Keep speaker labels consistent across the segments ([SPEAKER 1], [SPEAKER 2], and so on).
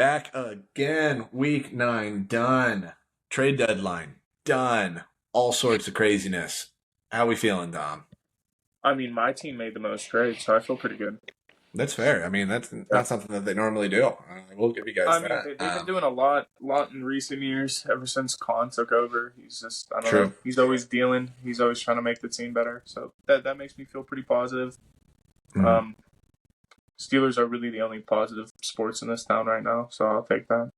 [SPEAKER 1] back again. Week 9 done. Trade deadline done. All sorts of craziness. How we feeling, Dom?
[SPEAKER 2] I mean, my team made the most trades, so I feel pretty good.
[SPEAKER 1] That's fair. I mean, that's
[SPEAKER 2] Yeah.
[SPEAKER 1] not something that they normally do. I will give you guys
[SPEAKER 2] I mean,
[SPEAKER 1] that.
[SPEAKER 2] they've been doing a lot in recent years. Ever since Khan took over, he's just I don't know.
[SPEAKER 1] True.
[SPEAKER 2] He's always dealing. He's always trying to make the team better. So that makes me feel pretty positive.
[SPEAKER 1] Mhm.
[SPEAKER 2] Um, Steelers are really the only positive sports in this town right now, so I'll take that.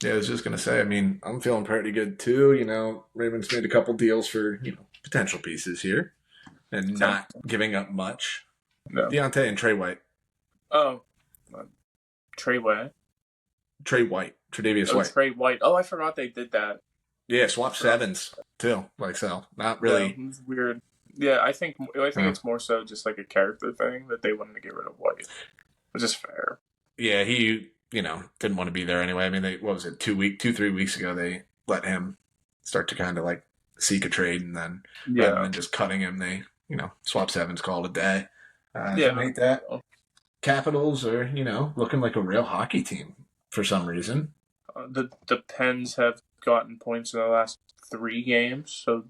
[SPEAKER 1] Yeah, I was just gonna say. I mean, I'm feeling pretty good too. Ravens made a couple deals for potential pieces here, and not giving up much.
[SPEAKER 2] No.
[SPEAKER 1] Deontay and Trey White.
[SPEAKER 2] Oh, Trey White.
[SPEAKER 1] Tre'Davious
[SPEAKER 2] Oh,
[SPEAKER 1] White.
[SPEAKER 2] Trey White. Oh, I forgot they did that.
[SPEAKER 1] Yeah, swap sevens too. Not really.
[SPEAKER 2] Yeah, it's weird. Yeah, I think it's more so just like a character thing that they wanted to get rid of White, which is fair.
[SPEAKER 1] Yeah, he didn't want to be there anyway. I mean, what was it, 3 weeks ago? They let him start to kind of like seek a trade, and then rather than just cutting him, they swap sevens, call it a day. To make that Capitals are looking like a real hockey team for some reason.
[SPEAKER 2] The Pens have gotten points in the last 3 games, so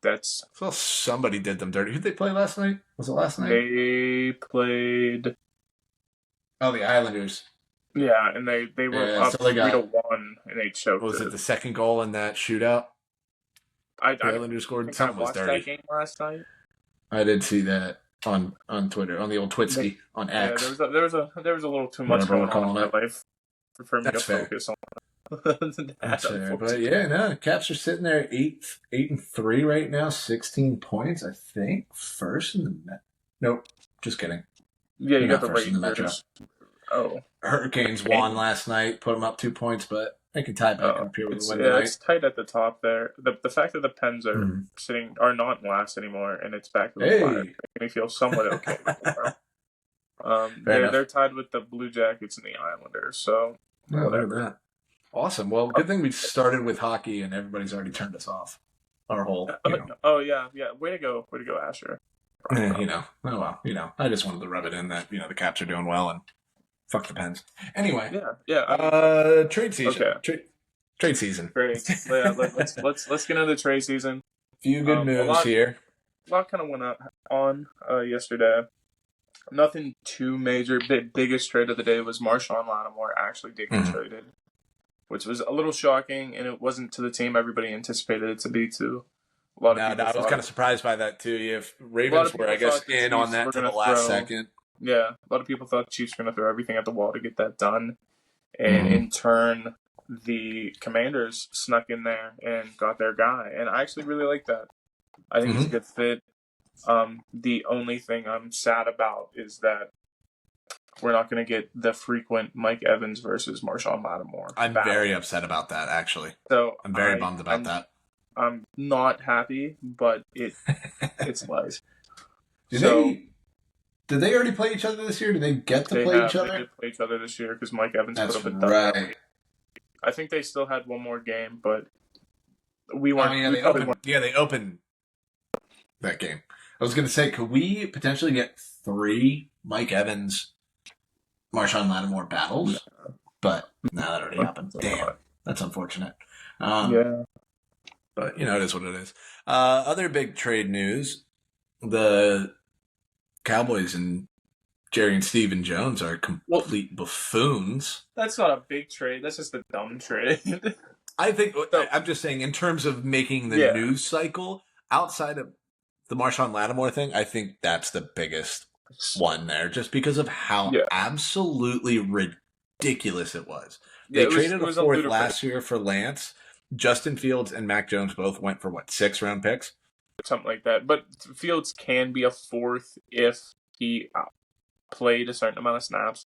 [SPEAKER 2] that's.
[SPEAKER 1] Well, somebody did them dirty. Who'd they play last night? Was it last night?
[SPEAKER 2] They played.
[SPEAKER 1] Oh, the Islanders.
[SPEAKER 2] Yeah, and they were up 3-1, and they choked.
[SPEAKER 1] Was it the second goal in that shootout? The Islanders scored. Something was dirty.
[SPEAKER 2] That game last night.
[SPEAKER 1] I did see that on Twitter, on the old Twitsky, on X.
[SPEAKER 2] Yeah, there was a little too much going on in my life for me to focus on.
[SPEAKER 1] That's fair. But yeah, no, Caps are sitting there 8-3 right now, 16 points, I think. First in the Nope, just kidding.
[SPEAKER 2] Yeah, you got the
[SPEAKER 1] first in the Metro.
[SPEAKER 2] Oh,
[SPEAKER 1] Hurricanes won last night, put them up 2 points, but they can tie back up here with a win tonight.
[SPEAKER 2] It's tight at the top there. The fact that the Pens are not in last anymore, and it's back to the fire, makes me feel somewhat okay. They're tied with the Blue Jackets and the Islanders, so whatever.
[SPEAKER 1] Look at that. Awesome. Well, good thing we started with hockey, and everybody's already turned us off. Our whole.
[SPEAKER 2] Oh yeah. Way to go, Asher.
[SPEAKER 1] Oh well. I just wanted to rub it in that the Caps are doing well and. Fuck the Pens. Anyway.
[SPEAKER 2] Yeah.
[SPEAKER 1] Trade season.
[SPEAKER 2] Okay.
[SPEAKER 1] Trade season.
[SPEAKER 2] Great. Yeah, let's get into the trade season.
[SPEAKER 1] Few good news here.
[SPEAKER 2] A lot kind of went on yesterday. Nothing too major. Biggest trade of the day was Marshawn Lattimore actually did get traded, which was a little shocking, and it wasn't to the team everybody anticipated it to be to.
[SPEAKER 1] I was kind of surprised by that too. If Ravens were, I guess, in on that to the last second.
[SPEAKER 2] Yeah, a lot of people thought the Chiefs were going to throw everything at the wall to get that done. And in turn, the Commanders snuck in there and got their guy. And I actually really like that. I think he's a good fit. The only thing I'm sad about is that we're not going to get the frequent Mike Evans versus Marshawn Lattimore.
[SPEAKER 1] I'm very upset about that, actually.
[SPEAKER 2] So
[SPEAKER 1] I'm very bummed about that.
[SPEAKER 2] I'm not happy, but it's life.
[SPEAKER 1] Did they already play each other this year? Did they get to play each other?
[SPEAKER 2] They did play each other this year because Mike Evans
[SPEAKER 1] put
[SPEAKER 2] up a
[SPEAKER 1] dub. Right.
[SPEAKER 2] I think they still had one more game, but we weren't.
[SPEAKER 1] They opened that game. I was going to say, could we potentially get 3 Mike Evans, Marshawn Lattimore battles? Yeah. But that already happened. Damn, that's unfortunate.
[SPEAKER 2] Yeah.
[SPEAKER 1] But, it is what it is. Other big trade news, the Cowboys and Jerry and Stephen Jones are complete buffoons.
[SPEAKER 2] That's not a big trade. That's just a dumb trade.
[SPEAKER 1] I think I'm just saying in terms of making the news cycle outside of the Marshawn Lattimore thing, I think that's the biggest one there, just because of how absolutely ridiculous it was. They traded a 4th last year for Lance. Justin Fields and Mac Jones both went for 6 round picks?
[SPEAKER 2] Something like that. But Fields can be a 4th if he played a certain amount of snaps.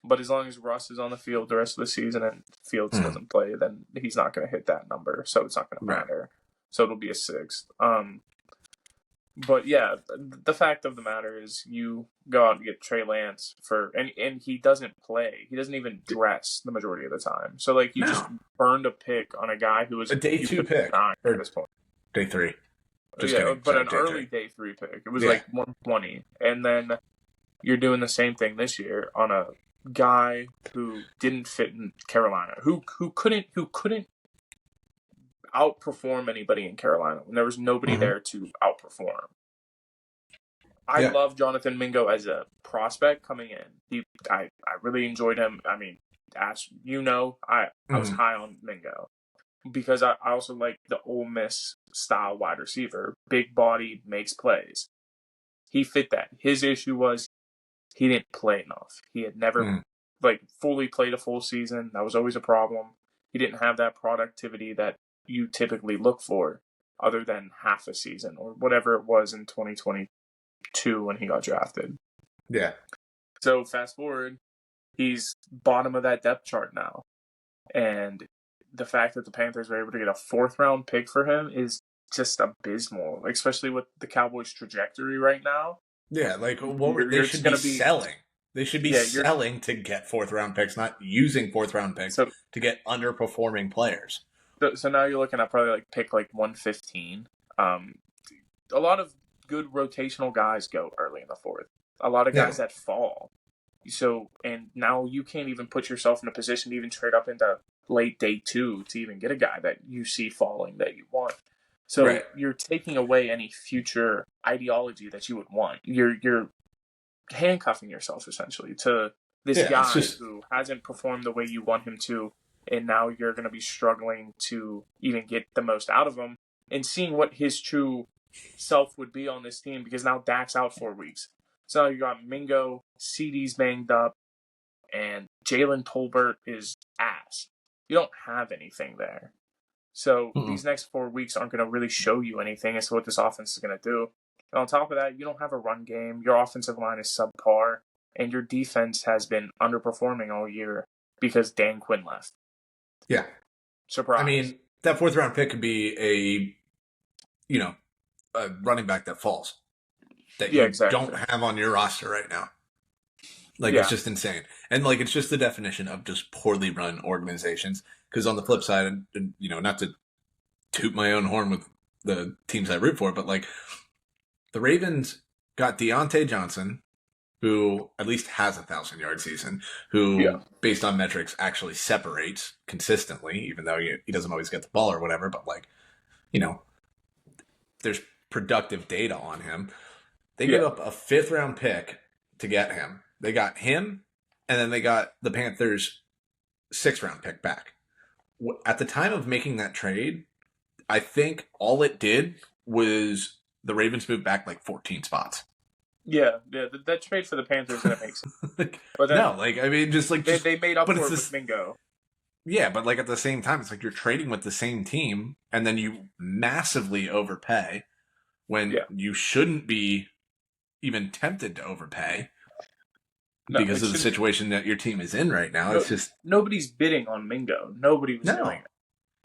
[SPEAKER 2] But as long as Russ is on the field the rest of the season and Fields doesn't play, then he's not going to hit that number. So it's not going to matter. So it'll be a 6th. But yeah, the fact of the matter is you go out and get Trey Lance and he doesn't play. He doesn't even dress the majority of the time. So you just burned a pick on a guy who was
[SPEAKER 1] a day 2 pick
[SPEAKER 2] at this point.
[SPEAKER 1] Day 3.
[SPEAKER 2] But an early day 3 pick. It was 120. And then you're doing the same thing this year on a guy who didn't fit in Carolina, who couldn't outperform anybody in Carolina when there was nobody there to outperform. I love Jonathan Mingo as a prospect coming in. I really enjoyed him. I mean, as you know, I was high on Mingo because I also like the Ole Miss style wide receiver. Big body, makes plays. He fit that. His issue was he didn't play enough. He had never fully played a full season. That was always a problem. He didn't have that productivity that you typically look for other than half a season or whatever it was in 2022 when he got drafted.
[SPEAKER 1] Yeah.
[SPEAKER 2] So fast forward, he's bottom of that depth chart now. And the fact that the Panthers were able to get a 4th round pick for him is just abysmal, especially with the Cowboys' trajectory right now.
[SPEAKER 1] Yeah, like they should be selling. They should be selling to get 4th round picks, not using 4th round picks to get underperforming players.
[SPEAKER 2] So now you're looking at probably pick 115. A lot of good rotational guys go early in the 4th. A lot of guys that fall. So, and now you can't even put yourself in a position to even trade up into late day 2 to even get a guy that you see falling that you want. So you're taking away any future ideology that you would want. You're handcuffing yourself essentially to this guy who hasn't performed the way you want him to, and now you're going to be struggling to even get the most out of him and seeing what his true self would be on this team because now Dak's out 4 weeks. So now you got Mingo, CD's banged up, and Jalen Tolbert is ass. You don't have anything there. So these next 4 weeks aren't going to really show you anything as to what this offense is going to do. And on top of that, you don't have a run game. Your offensive line is subpar, and your defense has been underperforming all year because Dan Quinn left.
[SPEAKER 1] Yeah.
[SPEAKER 2] Surprise.
[SPEAKER 1] I mean, that 4th round pick could be a running back that falls. That you don't have on your roster right now. It's just insane. And it's just the definition of just poorly run organizations. Because on the flip side, and not to toot my own horn with the teams I root for, but the Ravens got Deontay Johnson, who at least has a 1,000-yard season, who based on metrics actually separates consistently, even though he doesn't always get the ball or whatever. But there's productive data on him. They gave up a 5th round pick to get him. They got him, and then they got the Panthers' 6th round pick back. At the time of making that trade, I think all it did was the Ravens moved back 14 spots.
[SPEAKER 2] Yeah, that trade for the Panthers didn't make sense. But then,
[SPEAKER 1] no, I mean,
[SPEAKER 2] they made up for it with Mingo.
[SPEAKER 1] Yeah, but at the same time, it's you're trading with the same team, and then you massively overpay when you shouldn't be even tempted to overpay because of the situation that your team is in right now. It's just
[SPEAKER 2] nobody's bidding on Mingo. Nobody was doing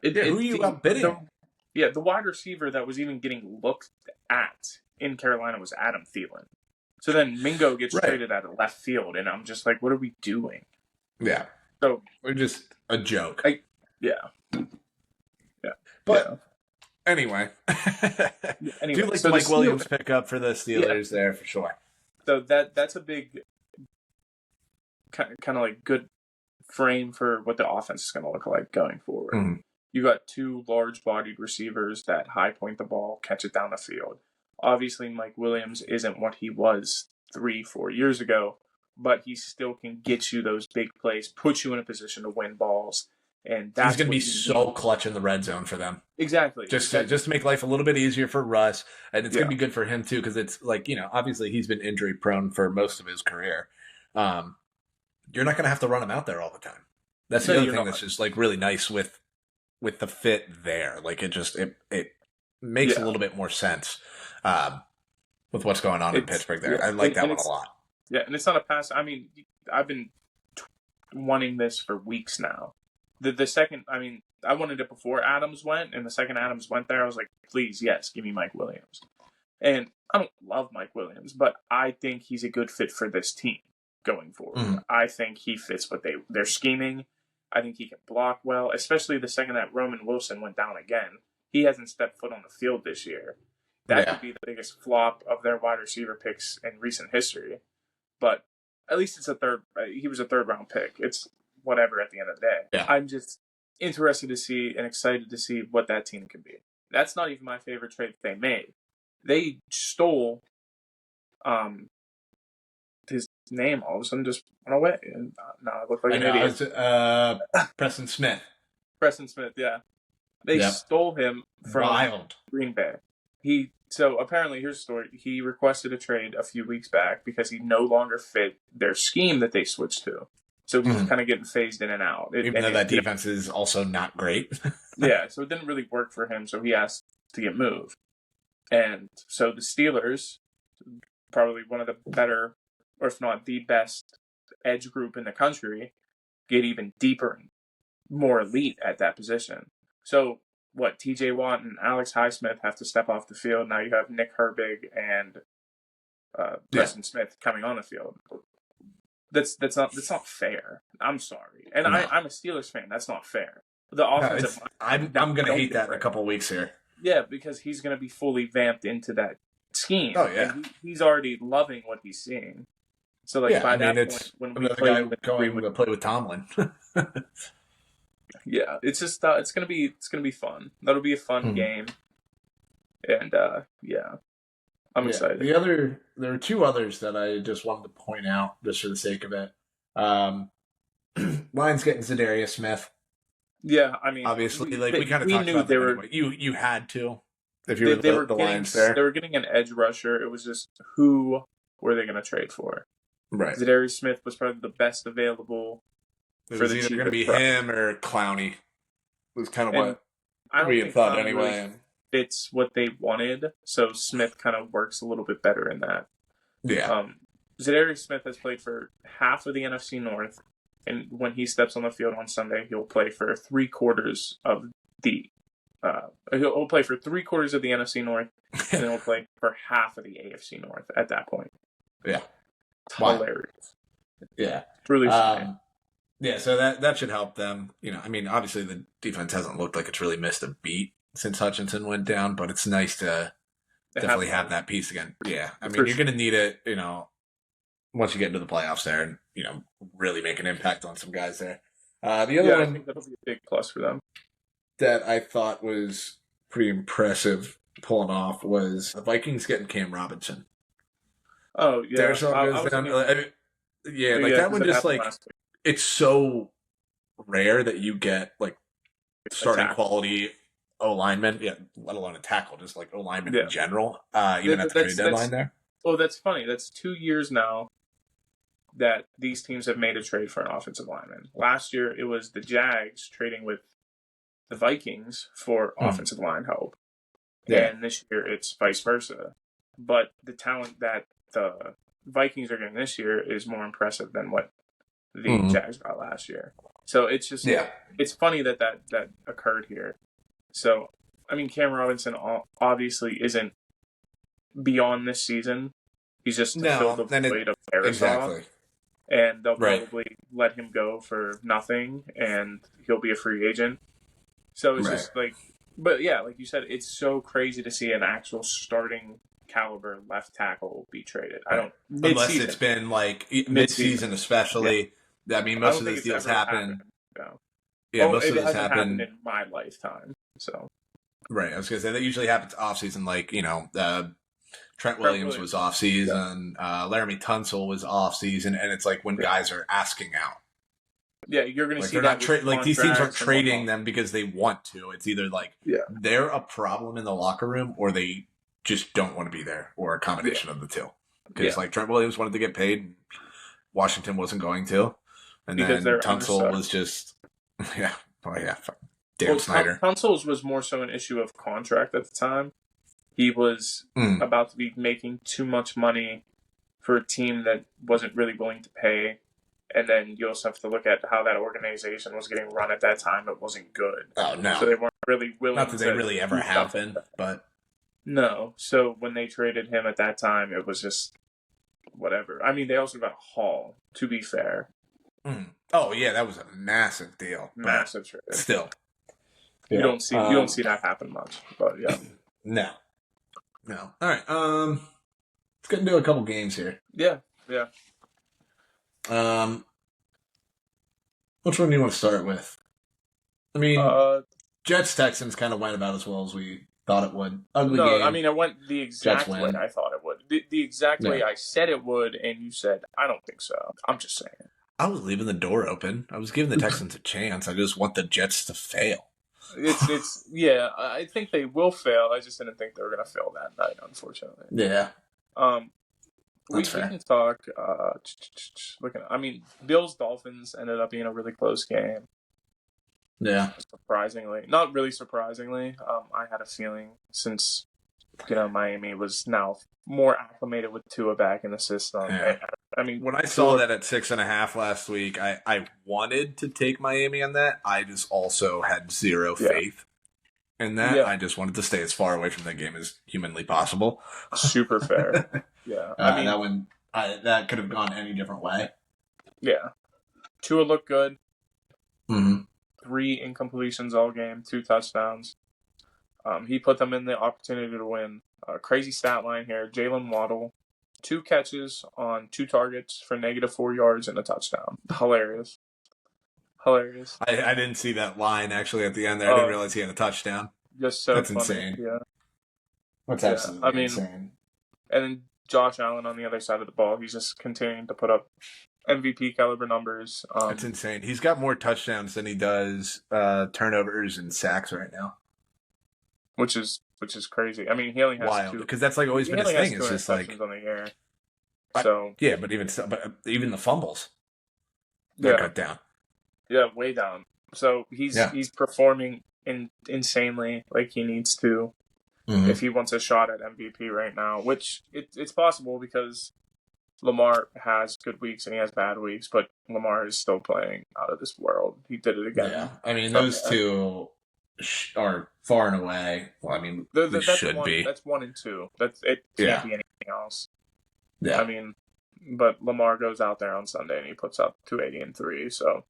[SPEAKER 2] it.
[SPEAKER 1] Who are you outbidding?
[SPEAKER 2] The wide receiver that was even getting looked at in Carolina was Adam Thielen. So then Mingo gets traded out of left field, and I'm just what are we doing?
[SPEAKER 1] Yeah.
[SPEAKER 2] So
[SPEAKER 1] we're just a joke. But anyway. Do you like Mike Williams pick up for the Steelers there for sure?
[SPEAKER 2] So that's a big kind of good frame for what the offense is going to look like going forward. Mm-hmm. You got 2 large-bodied receivers that high point the ball, catch it down the field. Obviously, Mike Williams isn't what he was 3-4 years ago, but he still can get you those big plays, put you in a position to win balls, and that's
[SPEAKER 1] he's going to be so clutch in the red zone for them.
[SPEAKER 2] Exactly.
[SPEAKER 1] Just to make life a little bit easier for Russ, and it's going to be good for him too because it's obviously he's been injury prone for most of his career. You're not going to have to run him out there all the time. That's the other thing that's just really nice with the fit there. It makes a little bit more sense with what's going on in Pittsburgh there. I like that one a lot.
[SPEAKER 2] Yeah, and it's not a pass. I mean, I've been wanting this for weeks now. The second, I wanted it before Adams went, and the second Adams went there, I was like, please, yes, give me Mike Williams. And I don't love Mike Williams, but I think he's a good fit for this team going forward. Mm-hmm. I think he fits what they're scheming. I think he can block well, especially the second that Roman Wilson went down again. He hasn't stepped foot on the field this year. That could be the biggest flop of their wide receiver picks in recent history. But at least it's a third. He was a third-round pick. It's whatever at the end of the day.
[SPEAKER 1] Yeah.
[SPEAKER 2] I'm just interested to see and excited to see what that team can be. That's not even my favorite trade that they made. They stole his name all of a sudden just went away, and now I look like an idiot.
[SPEAKER 1] Preston Smith.
[SPEAKER 2] Preston Smith, yeah. They stole him from Green Bay. So apparently, here's the story. He requested a trade a few weeks back because he no longer fit their scheme that they switched to. So he was kind of getting phased in and out.
[SPEAKER 1] Even though that defense is also not great.
[SPEAKER 2] Yeah, so it didn't really work for him, so he asked to get moved. And so the Steelers, probably one of the better, or if not the best, edge group in the country, get even deeper and more elite at that position. So what, TJ Watt and Alex Highsmith have to step off the field. Now you have Nick Herbig and Preston Smith coming on the field. That's not fair. I'm sorry. And no. I'm a Steelers fan. That's not fair. The offensive
[SPEAKER 1] I'm going to hate that in a couple of weeks here.
[SPEAKER 2] Yeah, because he's going to be fully vamped into that scheme.
[SPEAKER 1] Oh, yeah.
[SPEAKER 2] And he's already loving what he's seeing. So, like, by that point, when we play
[SPEAKER 1] with Tomlin.
[SPEAKER 2] Yeah, it's just it's gonna be fun. That'll be a fun game, and I'm excited.
[SPEAKER 1] There are two others that I just wanted to point out just for the sake of it. Lions getting Zadarius Smith.
[SPEAKER 2] Yeah, I mean,
[SPEAKER 1] obviously, we kind of talked about that anyway. You had to if you were the Lions there.
[SPEAKER 2] They were getting an edge rusher. It was just who were they going to trade for?
[SPEAKER 1] Right.
[SPEAKER 2] Zadarius Smith was probably the best available.
[SPEAKER 1] It was either going to be him or Clowney. It was kind of what we had thought anyway.
[SPEAKER 2] Really fits what they wanted, so Smith kind of works a little bit better in that.
[SPEAKER 1] Yeah.
[SPEAKER 2] Zadarius Smith has played for half of the NFC North, and when he steps on the field on Sunday, he'll play for 3/4 of the. He'll play for 3/4 of the NFC North, and then he'll play for half of the AFC North at that point.
[SPEAKER 1] Yeah.
[SPEAKER 2] It's hilarious.
[SPEAKER 1] Yeah.
[SPEAKER 2] It's really funny.
[SPEAKER 1] Yeah, so that should help them. I mean, obviously the defense hasn't looked like it's really missed a beat since Hutchinson went down, but it's nice to definitely have that piece again. Yeah, I mean, you're going to need it, once you get into the playoffs there and, really make an impact on some guys there. The other one,
[SPEAKER 2] I think that'll be a big plus for them.
[SPEAKER 1] That I thought was pretty impressive pulling off was the Vikings getting Cam Robinson.
[SPEAKER 2] Oh, yeah.
[SPEAKER 1] There's all goes down. That one just like... It's so rare that you get like starting quality O linemen, let alone a tackle, just like O linemen in general, even at the trade deadline there.
[SPEAKER 2] Well, that's funny. That's 2 years now that these teams have made a trade for an offensive lineman. Last year, it was the Jags trading with the Vikings for offensive line help. Yeah. And this year, it's vice versa. But the talent that the Vikings are getting this year is more impressive than what the Jags got last year. So it's just it's funny that occurred here. So, I mean, Cam Robinson obviously isn't beyond this season. He's just to fill the void of Arizola. Exactly. And they'll probably let him go for nothing, and he'll be a free agent. So it's just like, but yeah, like you said, it's so crazy to see an actual starting caliber left tackle be traded.
[SPEAKER 1] Unless it's been like mid-season especially. Yeah. I mean, most of these deals happen. Yeah, most of these happen
[SPEAKER 2] in my lifetime. So,
[SPEAKER 1] right, I was gonna say that usually happens off season. Like Trent Williams was off season, Laramie Tunsil was off season, and it's like when guys are asking out.
[SPEAKER 2] Yeah, you're gonna see
[SPEAKER 1] they're not like these teams aren't trading them because they want to. It's either like they're a problem in the locker room, or they just don't want to be there, or a combination of the two. Because like Trent Williams wanted to get paid, Washington wasn't going to. And because then Tunsil was just, damn Snyder.
[SPEAKER 2] Tunsil's was more so an issue of contract at the time. He was about to be making too much money for a team that wasn't really willing to pay. And then you also have to look at how that organization was getting run at that time. It wasn't good.
[SPEAKER 1] Oh, no.
[SPEAKER 2] So they weren't really willing to...
[SPEAKER 1] Not that they really ever have been, but...
[SPEAKER 2] No. So when they traded him at that time, it was just whatever. I mean, they also got Hall, to be fair.
[SPEAKER 1] Oh yeah, that was a massive deal.
[SPEAKER 2] Massive trade.
[SPEAKER 1] Still,
[SPEAKER 2] you don't see that happen much, but yeah.
[SPEAKER 1] No. All right. Let's get into a couple games here.
[SPEAKER 2] Yeah.
[SPEAKER 1] Which one do you want to start with? I mean, Jets Texans kind of went about as well as we thought it would. Ugly game.
[SPEAKER 2] I mean, it went the exact way I thought it would. The exact way I said it would, and you said, I don't think so. I'm just saying.
[SPEAKER 1] I was leaving the door open. I was giving the Texans a chance. I just want the Jets to fail.
[SPEAKER 2] Yeah, I think they will fail. I just didn't think they were going to fail that night, unfortunately.
[SPEAKER 1] Yeah.
[SPEAKER 2] We can talk. Bills Dolphins ended up being a really close game.
[SPEAKER 1] Yeah.
[SPEAKER 2] Surprisingly, not really surprisingly. I had a feeling since Miami was now more acclimated with Tua back in the system.
[SPEAKER 1] Yeah.
[SPEAKER 2] I mean,
[SPEAKER 1] when I saw that at 6.5 last week, I wanted to take Miami on that. I just also had zero faith in that. Yeah. I just wanted to stay as far away from that game as humanly possible.
[SPEAKER 2] Super fair. Yeah.
[SPEAKER 1] That could have gone any different way.
[SPEAKER 2] Yeah. Tua looked good.
[SPEAKER 1] Mm-hmm.
[SPEAKER 2] 3 incompletions all game, 2 touchdowns. He put them in the opportunity to win. Crazy stat line here. Jalen Waddle, 2 catches on 2 targets for -4 yards and a touchdown. Hilarious.
[SPEAKER 1] I didn't see that line actually at the end there. I didn't realize he had a touchdown.
[SPEAKER 2] Just so
[SPEAKER 1] That's
[SPEAKER 2] funny.
[SPEAKER 1] Insane.
[SPEAKER 2] Yeah.
[SPEAKER 1] That's absolutely insane.
[SPEAKER 2] And then Josh Allen on the other side of the ball, he's just continuing to put up MVP caliber numbers.
[SPEAKER 1] That's insane. He's got more touchdowns than he does turnovers and sacks right now.
[SPEAKER 2] Which is crazy. I mean, he only has
[SPEAKER 1] wild because that's like always been his thing. It's just like
[SPEAKER 2] on the air. So
[SPEAKER 1] but even the fumbles, they're cut down.
[SPEAKER 2] Yeah, way down. So he's performing insanely like he needs to if he wants a shot at MVP right now. Which it's possible because Lamar has good weeks and he has bad weeks, but Lamar is still playing out of this world. He did it again.
[SPEAKER 1] Yeah, I mean those two are far and away. Well, I mean, they should be.
[SPEAKER 2] That's 1 and 2. It can't be anything else.
[SPEAKER 1] Yeah.
[SPEAKER 2] I mean, but Lamar goes out there on Sunday and he puts up 280 and 3. So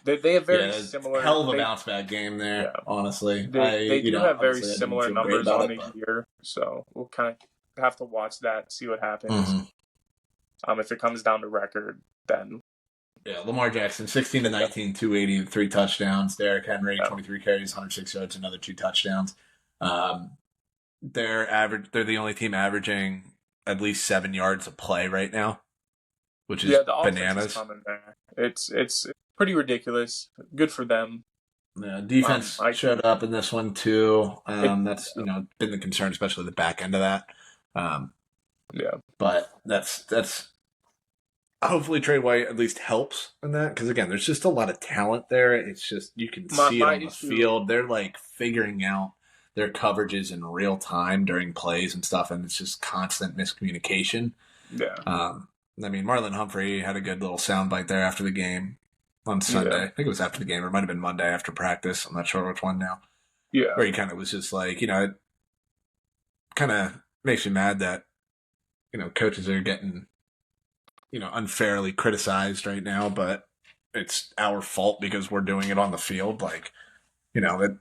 [SPEAKER 2] they have very similar.
[SPEAKER 1] Hell of a bounce back game there. Yeah. Honestly,
[SPEAKER 2] they do have very similar numbers on the year. So we'll kind of have to watch that, see what happens.
[SPEAKER 1] Mm-hmm.
[SPEAKER 2] If it comes down to record, then.
[SPEAKER 1] Yeah, Lamar Jackson, 16 to 19, 280, 3 touchdowns. Derrick Henry, 23 carries, 106 yards, another 2 touchdowns. They're the only team averaging at least 7 yards a play right now, which is
[SPEAKER 2] the
[SPEAKER 1] bananas.
[SPEAKER 2] Is coming there. It's pretty ridiculous. Good for them.
[SPEAKER 1] Yeah, defense showed up in this one too. That's been the concern, especially the back end of that. But that's. Hopefully Trey White at least helps in that because, again, there's just a lot of talent there. It's just you can see it on the field. They're, like, figuring out their coverages in real time during plays and stuff, and it's just constant miscommunication.
[SPEAKER 2] Yeah.
[SPEAKER 1] I mean, Marlon Humphrey had a good little soundbite there after the game on Sunday. Yeah. I think it was after the game. Or it might have been Monday after practice. I'm not sure which one now.
[SPEAKER 2] Yeah.
[SPEAKER 1] Where he kind of was just like, it kind of makes you mad that, coaches are getting – unfairly criticized right now, but it's our fault because we're doing it on the field. Like, that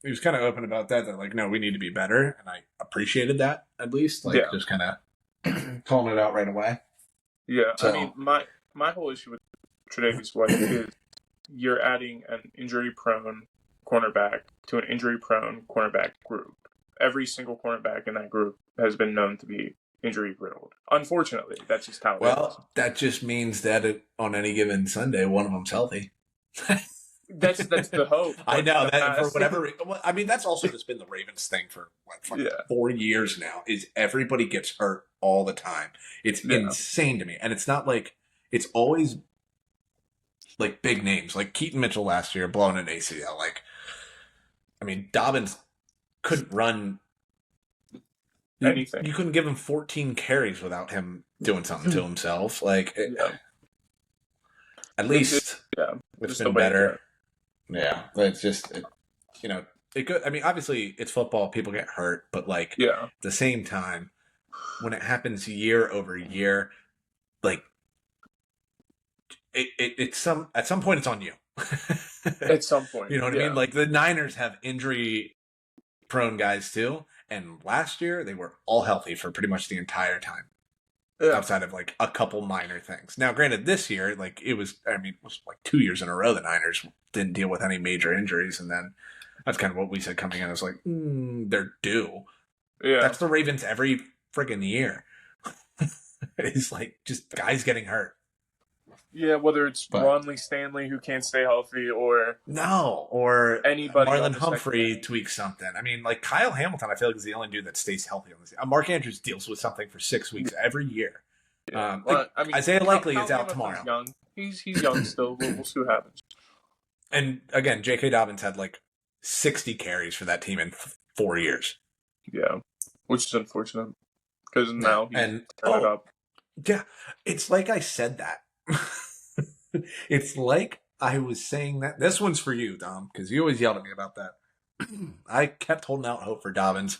[SPEAKER 1] he was kind of open about that, like, no, we need to be better. And I appreciated that at least, just kind of calling it out right away.
[SPEAKER 2] Yeah. So, I mean, my whole issue with Tre'Davious White is you're adding an injury-prone cornerback to an injury-prone cornerback group. Every single cornerback in that group has been known to be injury riddled. Unfortunately, that's just how it is.
[SPEAKER 1] Well, that just means that on any given Sunday, one of them's healthy.
[SPEAKER 2] That's the hope.
[SPEAKER 1] I know that for whatever. I mean, that's also just been the Ravens thing for 4 years now. Is everybody gets hurt all the time? It's insane to me, and it's not like it's always like big names like Keaton Mitchell last year blowing an ACL. Like, I mean, Dobbins couldn't run.
[SPEAKER 2] Anything.
[SPEAKER 1] You couldn't give him 14 carries without him doing something to himself. Like, at least it's been better. Yeah, but it's just, it could. I mean, obviously, it's football. People get hurt, but at the same time, when it happens year over year, like, at some point, it's on you.
[SPEAKER 2] At some point,
[SPEAKER 1] you know what I mean? Like the Niners have injury-prone guys too. And last year, they were all healthy for pretty much the entire time. outside of like a couple minor things. Now, granted, this year, like it was like 2 years in a row the Niners didn't deal with any major injuries, and then that's kind of what we said coming in. I was like, they're due.
[SPEAKER 2] Yeah,
[SPEAKER 1] that's the Ravens every friggin' year. It's like just guys getting hurt.
[SPEAKER 2] Yeah, whether it's Ron Lee Stanley who can't stay healthy or
[SPEAKER 1] anybody. Marlon Humphrey tweaks something. I mean, like Kyle Hamilton, I feel like is the only dude that stays healthy on this. Mark Andrews deals with something for 6 weeks every year.
[SPEAKER 2] Yeah.
[SPEAKER 1] Isaiah Likely is out tomorrow.
[SPEAKER 2] Young. He's young still. We'll see what happens.
[SPEAKER 1] And again, J.K. Dobbins had like 60 carries for that team in 4 years.
[SPEAKER 2] Yeah, which is unfortunate because now he's turned it up.
[SPEAKER 1] Yeah, it's like I said that. It's like I was saying that. This one's for you, Dom, because you always yelled at me about that. I kept holding out hope for Dobbins.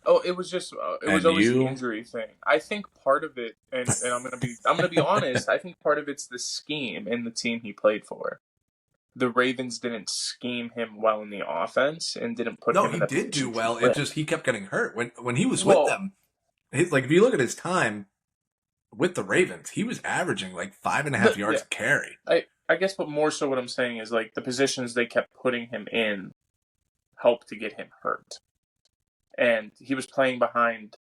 [SPEAKER 2] Oh, it was just it was always the injury thing. I think part of it, and I'm gonna be honest. I think part of it's the scheme in the team he played for. The Ravens didn't scheme him well in the offense and didn't put him in the
[SPEAKER 1] position. No, he did do well. It just he kept getting hurt when he was with them. Like if you look at his time with the Ravens, he was averaging like 5.5 yards a carry.
[SPEAKER 2] I guess, but more so what I'm saying is like the positions they kept putting him in helped to get him hurt. And he was playing behind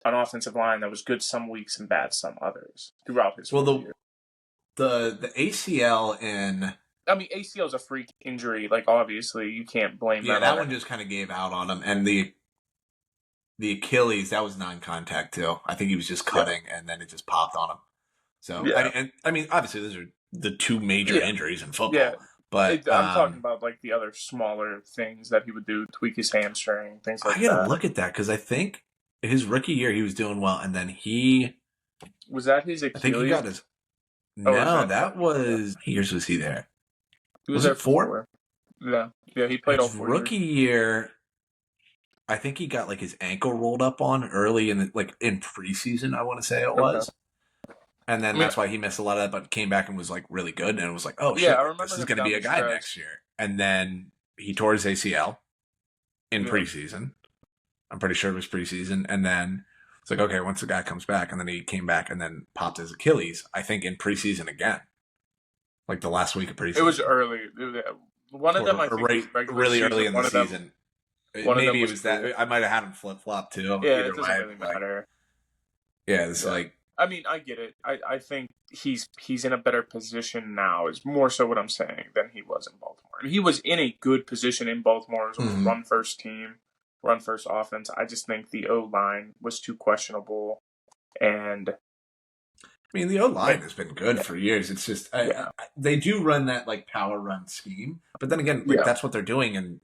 [SPEAKER 2] an offensive line that was good some weeks and bad some others throughout his career.
[SPEAKER 1] The ACL in...
[SPEAKER 2] I mean, ACL is a freak injury. Like, obviously, you can't blame that.
[SPEAKER 1] Yeah, that one just kind of gave out on him. And the Achilles, that was non-contact too. I think he was just cutting, and then it just popped on him. So, I mean, obviously, those are the two major injuries in football. Yeah. But
[SPEAKER 2] I'm talking about like the other smaller things that he would do, tweak his hamstring, things like that.
[SPEAKER 1] I gotta look at that because I think his rookie year he was doing well, and then he
[SPEAKER 2] was that his Achilles.
[SPEAKER 1] I think he got his. No, that was. What years was he there?
[SPEAKER 2] He was there 4? Yeah, he played all 4
[SPEAKER 1] rookie year. I think he got like his ankle rolled up on early in preseason. I want to say it was. And then that's why he missed a lot of that, but came back and was like really good. And it was like, oh shit, this is going to be a guy next year. And then he tore his ACL in preseason. I'm pretty sure it was preseason. And then it's like, okay, once the guy comes back, and then he came back and then popped his Achilles, I think in preseason again. Like the last week of preseason.
[SPEAKER 2] It was early. One of them, I think,
[SPEAKER 1] was really early in the season. Maybe it was that. I might have had him flip-flop too.
[SPEAKER 2] Yeah, it doesn't really matter.
[SPEAKER 1] Yeah, it's like...
[SPEAKER 2] I mean, I get it. I think he's in a better position now, is more so what I'm saying, than he was in Baltimore. I mean, he was in a good position in Baltimore as a run-first team, run-first offense. I just think the O-line was too questionable. And
[SPEAKER 1] I mean, the O-line has been good for years. It's just they do run that like power run scheme, but then again, that's what they're doing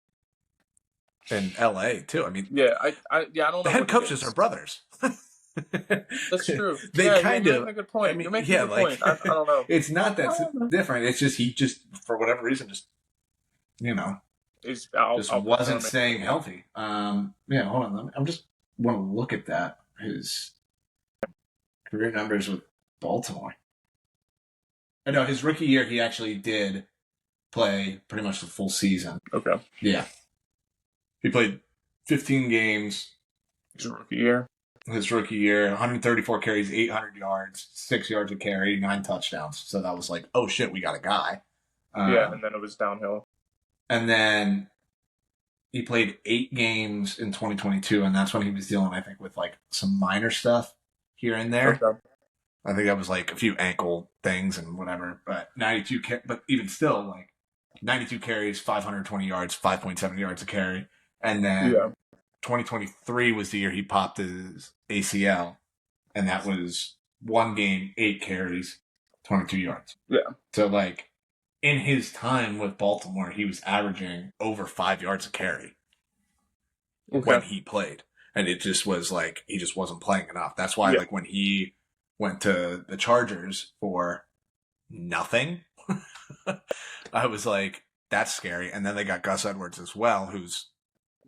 [SPEAKER 1] in LA too. I mean,
[SPEAKER 2] I don't know.
[SPEAKER 1] The head coaches are brothers.
[SPEAKER 2] That's true.
[SPEAKER 1] They kind of.
[SPEAKER 2] You're making a good point. You're making a good point. I don't know.
[SPEAKER 1] It's not that different. It's just he just for whatever reason just wasn't staying healthy. Hold on. I'm just want to look at that his career numbers with Baltimore. I know his rookie year he actually did play pretty much the full season.
[SPEAKER 2] Okay.
[SPEAKER 1] Yeah. He played 15 games.
[SPEAKER 2] His rookie year, 134 carries, 800 yards, 6 yards a carry, 9 touchdowns. So that was like, oh shit, we got a guy. And then it was downhill.
[SPEAKER 1] And then he played 8 games in 2022, and that's when he was dealing, I think, with like some minor stuff here and there.
[SPEAKER 2] Okay.
[SPEAKER 1] I think that was like a few ankle things and whatever. But but even still, like 92 carries, 520 yards, 5.7 yards a carry, and then. 2023 was the year he popped his ACL, and that was 1 game, 8 carries, 22 yards.
[SPEAKER 2] Yeah.
[SPEAKER 1] So, like, in his time with Baltimore, he was averaging over 5 yards a carry when he played. And it just was like, he just wasn't playing enough. That's why, like, when he went to the Chargers for nothing, I was like, that's scary. And then they got Gus Edwards as well, who's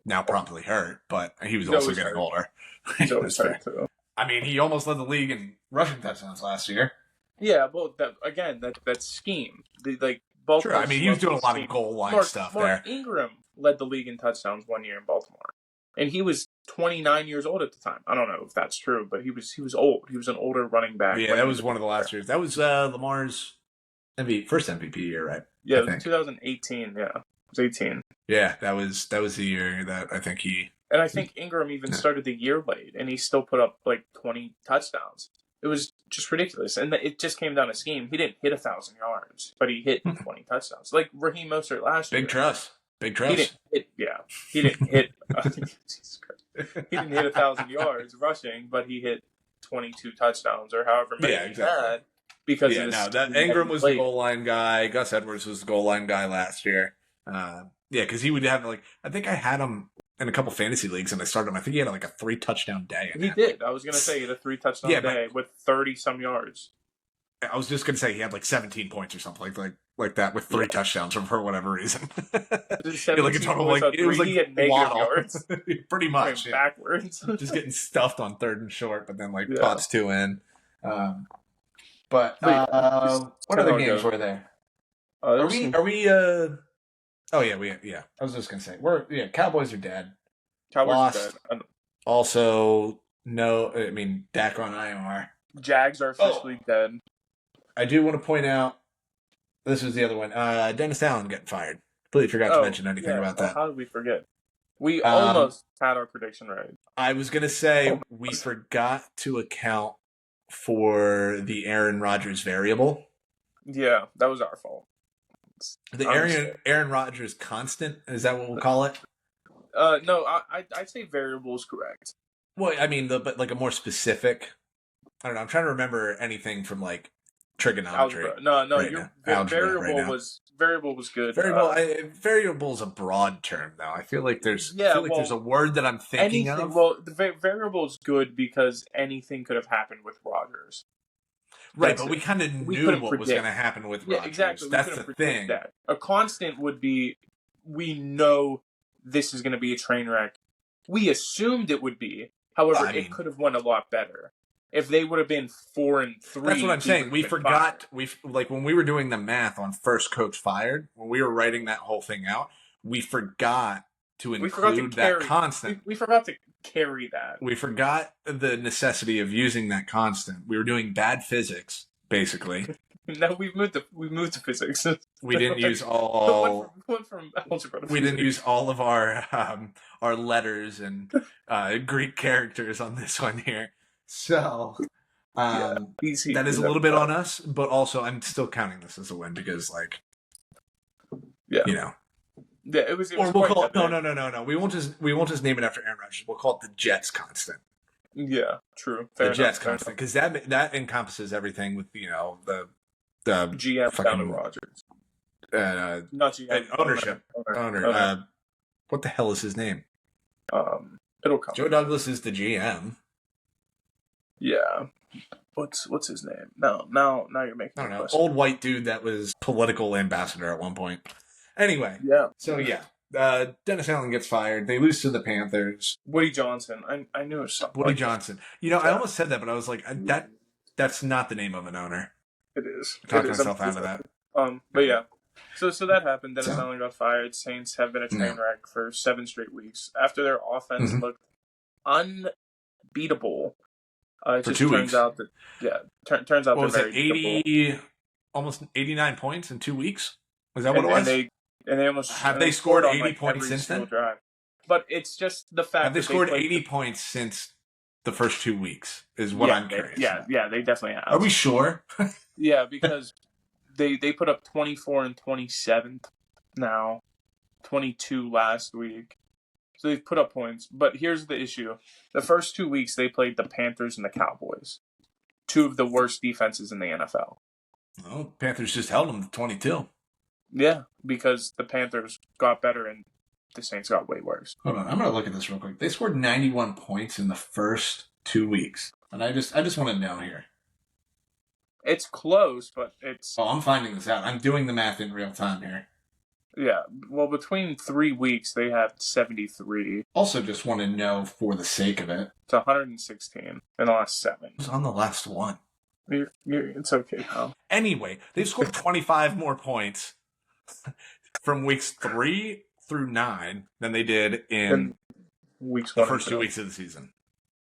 [SPEAKER 1] now promptly hurt, but he was also getting older.
[SPEAKER 2] He's always hurt too.
[SPEAKER 1] I mean, he almost led the league in rushing touchdowns last year.
[SPEAKER 2] Yeah, well, that scheme. Both.
[SPEAKER 1] Sure, I mean, he was doing a lot of goal line stuff there.
[SPEAKER 2] Mark Ingram led the league in touchdowns 1 year in Baltimore. and he was 29 years old at the time. I don't know if that's true, but he was old. He was an older running back.
[SPEAKER 1] Yeah, that was one of the last years. That was Lamar's first MVP year, right?
[SPEAKER 2] Yeah, it was 2018. Yeah, it was 18.
[SPEAKER 1] Yeah, that was the year that I think he.
[SPEAKER 2] And I think Ingram even started the year late, and he still put up like 20 touchdowns. It was just ridiculous, and it just came down to scheme. He didn't hit 1,000 yards, but he hit 20 touchdowns, like Raheem Mostert last year.
[SPEAKER 1] Big trust.
[SPEAKER 2] He didn't hit. He didn't hit. Jesus Christ. He didn't hit 1,000 yards rushing, but he hit 22 touchdowns or however many he had. Because
[SPEAKER 1] Ingram was the goal line guy. Gus Edwards was the goal line guy last year. Because he would have I think I had him in a couple fantasy leagues, and I started him. I think he had like a 3-touchdown day.
[SPEAKER 2] He did. I was going to say he had a 3-touchdown day with 30-some yards.
[SPEAKER 1] I was just going to say he had like 17 points or something like that with 3 touchdowns for whatever reason.
[SPEAKER 2] Like a total it was like he had negative yards.
[SPEAKER 1] Pretty much.
[SPEAKER 2] Yeah. Backwards.
[SPEAKER 1] Just getting stuffed on 3rd and short, but then pots 2 in. What other games were there? Are we Oh yeah, I was just gonna say Cowboys are dead.
[SPEAKER 2] Cowboys are dead.
[SPEAKER 1] Also, no, I mean Dak on IR.
[SPEAKER 2] Jags are officially dead.
[SPEAKER 1] I do want to point out this was the other one. Dennis Allen getting fired. Completely forgot to mention anything about that.
[SPEAKER 2] How did we forget? We almost had our prediction right.
[SPEAKER 1] I was gonna say we forgot to account for the Aaron Rodgers variable.
[SPEAKER 2] Yeah, that was our fault.
[SPEAKER 1] The Aaron Rodgers constant, is that what we'll call it?
[SPEAKER 2] No, I'd say variable is correct.
[SPEAKER 1] Well, I mean, but like a more specific. I don't know. I'm trying to remember anything from like trigonometry.
[SPEAKER 2] Algebra. No, variable was good.
[SPEAKER 1] Variable is a broad term, though. I feel like there's a word that I'm thinking of.
[SPEAKER 2] Well, the variable is good because anything could have happened with Rodgers.
[SPEAKER 1] Right, but we kind of knew what was going to happen with Rodgers.
[SPEAKER 2] Exactly.
[SPEAKER 1] That's the thing.
[SPEAKER 2] That. A constant would be, we know this is going to be a train wreck. We assumed it would be. However, it could have went a lot better. If they would have been 4-3.
[SPEAKER 1] That's what I'm saying. We forgot. When we were doing the math on first coach fired, when we were writing that whole thing out, we forgot to include that constant.
[SPEAKER 2] We forgot to carry that.
[SPEAKER 1] We forgot the necessity of using that constant. We were doing bad physics, basically.
[SPEAKER 2] No, we moved to physics.
[SPEAKER 1] We didn't use all.
[SPEAKER 2] Went from algebra to
[SPEAKER 1] we didn't use all of our letters and Greek characters on this one here. So that is a little bit on us, but also I'm still counting this as a win because,
[SPEAKER 2] Yeah, it was.
[SPEAKER 1] Or we'll call it no. We won't just name it after Aaron Rodgers. We'll call it the Jets constant.
[SPEAKER 2] Yeah, true.
[SPEAKER 1] The Jets constant, because that encompasses everything with the
[SPEAKER 2] GM down to Rodgers. Not GM.
[SPEAKER 1] Ownership. Owner. What the hell is his name?
[SPEAKER 2] It'll come.
[SPEAKER 1] Joe Douglas is the GM.
[SPEAKER 2] Yeah. What's his name? No, now you're making.
[SPEAKER 1] I don't know. Old white dude that was political ambassador at one point. Anyway.
[SPEAKER 2] Yeah.
[SPEAKER 1] So yeah. Dennis Allen gets fired. They lose to the Panthers.
[SPEAKER 2] Woody Johnson. I knew it was something.
[SPEAKER 1] Woody Johnson. I almost said that, but I was like, that's not the name of an owner.
[SPEAKER 2] It is.
[SPEAKER 1] Talked myself out of that.
[SPEAKER 2] But yeah. So that happened. Dennis Allen got fired. Saints have been a train wreck for 7 straight weeks after their offense looked unbeatable. It
[SPEAKER 1] for
[SPEAKER 2] just
[SPEAKER 1] 2
[SPEAKER 2] turns
[SPEAKER 1] weeks.
[SPEAKER 2] out that turns out
[SPEAKER 1] what
[SPEAKER 2] they're
[SPEAKER 1] was
[SPEAKER 2] very
[SPEAKER 1] it? 80, almost 89 points in 2 weeks. Was that what it was?
[SPEAKER 2] And they almost
[SPEAKER 1] have they scored 80 points since then?
[SPEAKER 2] Drive. But it's just the fact
[SPEAKER 1] have they scored 80 points since the first 2 weeks? Is what I'm curious.
[SPEAKER 2] Yeah, they definitely have.
[SPEAKER 1] Are we sure?
[SPEAKER 2] Yeah, because they put up 24 and 27th now, 22 last week. So they've put up points. But here's the issue: the first 2 weeks they played the Panthers and the Cowboys, 2 of the worst defenses in the NFL.
[SPEAKER 1] Oh, Panthers just held them to 22.
[SPEAKER 2] Yeah, because the Panthers got better and the Saints got way worse.
[SPEAKER 1] Hold on, I'm going to look at this real quick. They scored 91 points in the first 2 weeks. And I just want to know here.
[SPEAKER 2] It's close, but it's...
[SPEAKER 1] Oh, I'm finding this out. I'm doing the math in real time here.
[SPEAKER 2] Yeah, well, between 3 weeks, they had 73.
[SPEAKER 1] Also just want to know for the sake of it.
[SPEAKER 2] It's 116 in the last 7.
[SPEAKER 1] It was on the last one.
[SPEAKER 2] It's okay, pal.
[SPEAKER 1] Anyway, they've scored 25 more points from weeks 3 through 9 than they did in
[SPEAKER 2] weeks
[SPEAKER 1] the
[SPEAKER 2] 1
[SPEAKER 1] first
[SPEAKER 2] and
[SPEAKER 1] 2
[SPEAKER 2] 2.
[SPEAKER 1] weeks of the season.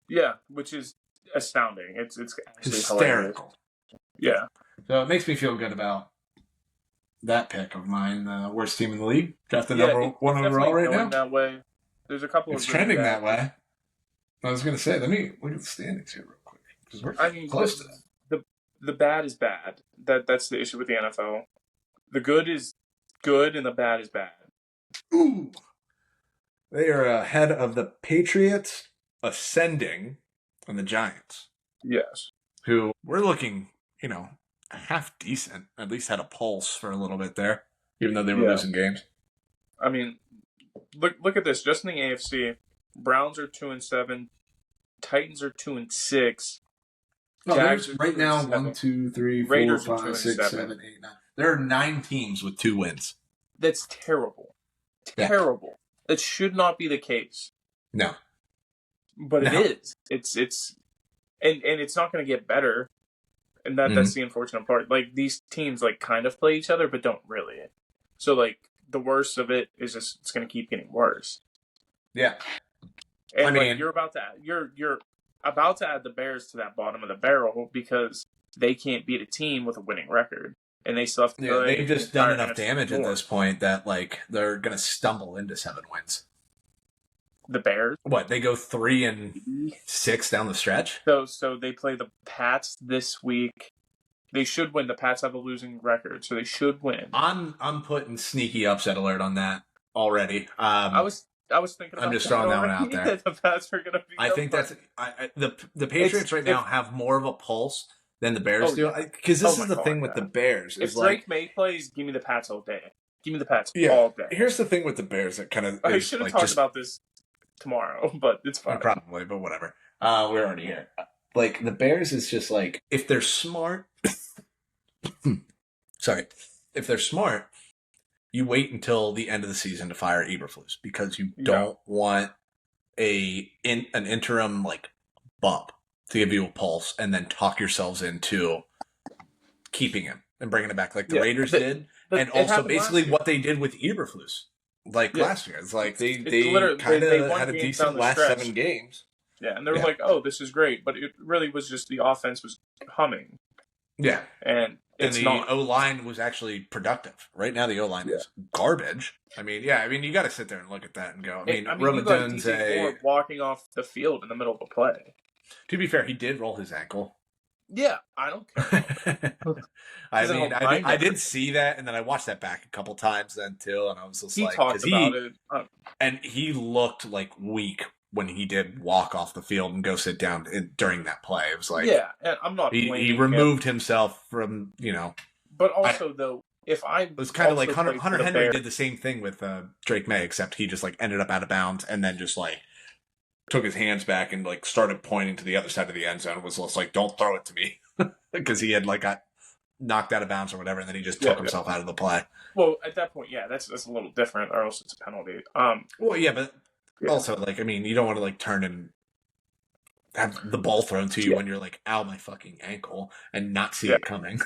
[SPEAKER 2] Yeah, which is astounding. It's actually
[SPEAKER 1] hysterical.
[SPEAKER 2] Hilarious. Yeah.
[SPEAKER 1] So it makes me feel good about that pick of mine, worst team in the league. Drafted number one overall right now.
[SPEAKER 2] That way. There's a couple.
[SPEAKER 1] It's trending that way. I was going to say, let me look at the standings here real quick because we're close to that.
[SPEAKER 2] The bad is bad. That's the issue with the NFL. The good is good and the bad is bad.
[SPEAKER 1] Ooh. They are ahead of the Patriots, ascending, and the Giants.
[SPEAKER 2] Yes.
[SPEAKER 1] Who were looking, half decent. At least had a pulse for a little bit there, even though they were losing games.
[SPEAKER 2] I mean, look at this. Just in the AFC, Browns are 2-7, Titans are 2-6.
[SPEAKER 1] Jags right now 1, 2, 3, 4,
[SPEAKER 2] Raiders
[SPEAKER 1] 5, 6, 7, 8, 9. There are 9 teams with 2 wins.
[SPEAKER 2] That's terrible. Terrible. Yeah. That should not be the case.
[SPEAKER 1] No.
[SPEAKER 2] But it is. It's and it's not going to get better. And that's the unfortunate part. Like, these teams, like, kind of play each other, but don't really. So, like, the worst of it is just it's going to keep getting worse.
[SPEAKER 1] Yeah.
[SPEAKER 2] And you're about to add the Bears to that bottom of the barrel because they can't beat a team with a winning record, and they still have to.
[SPEAKER 1] Yeah, they've just done enough damage at this point that like they're going to stumble into 7 wins.
[SPEAKER 2] The Bears?
[SPEAKER 1] What, they go 3-6 down the stretch?
[SPEAKER 2] So they play the Pats this week. They should win. The Pats have a losing record, so they should win.
[SPEAKER 1] I'm putting sneaky upset alert on that already. I was
[SPEAKER 2] thinking about
[SPEAKER 1] I'm just throwing that one out there.
[SPEAKER 2] The Pats are going to be.
[SPEAKER 1] I think that's the Patriots now have more of a pulse than the Bears do. Because this is the thing with the Bears.
[SPEAKER 2] If Drake May plays, give me the Pats all day. Give me the Pats all day.
[SPEAKER 1] Here's the thing with the Bears that kind of.
[SPEAKER 2] I should have talked about this tomorrow, but it's fine.
[SPEAKER 1] Probably, but whatever. We're already here. Like, the Bears is just like, if they're smart. Sorry. If they're smart, you wait until the end of the season to fire Eberflus because you don't want an interim like bump to give you a pulse and then talk yourselves into keeping him and bringing it back like the Raiders did, and also basically what they did with Eberflus last year. It's like they kind of had a decent last 7 games.
[SPEAKER 2] Yeah, and they were like, "Oh, this is great," but it really was just the offense was humming.
[SPEAKER 1] Yeah,
[SPEAKER 2] and the
[SPEAKER 1] O-line was actually productive. Right now, the O-line is garbage. I mean, you got to sit there and look at that and go, Rome Odunze
[SPEAKER 2] walking off the field in the middle of a play.
[SPEAKER 1] To be fair, he did roll his ankle.
[SPEAKER 2] Yeah, I don't care.
[SPEAKER 1] I did see that, and then I watched that back a couple times then, too, and I was just
[SPEAKER 2] talked about it.
[SPEAKER 1] And he looked, like, weak when he did walk off the field and go sit down during that play. It was like...
[SPEAKER 2] Yeah, and I'm not blaming
[SPEAKER 1] He removed himself from,
[SPEAKER 2] But also, though, if I...
[SPEAKER 1] It was kind of like Hunter Henry did the same thing with Drake May, except he just, like, ended up out of bounds and then just, like, took his hands back and, like, started pointing to the other side of the end zone. Was just like, don't throw it to me. Because he had, like, got knocked out of bounds or whatever, and then he just took himself out of the play.
[SPEAKER 2] Well, at that point, that's a little different, or else it's a penalty.
[SPEAKER 1] Well, yeah, but also, like, I mean, you don't want to, like, turn and have the ball thrown to you when you're like, ow, my fucking ankle, and not see it coming.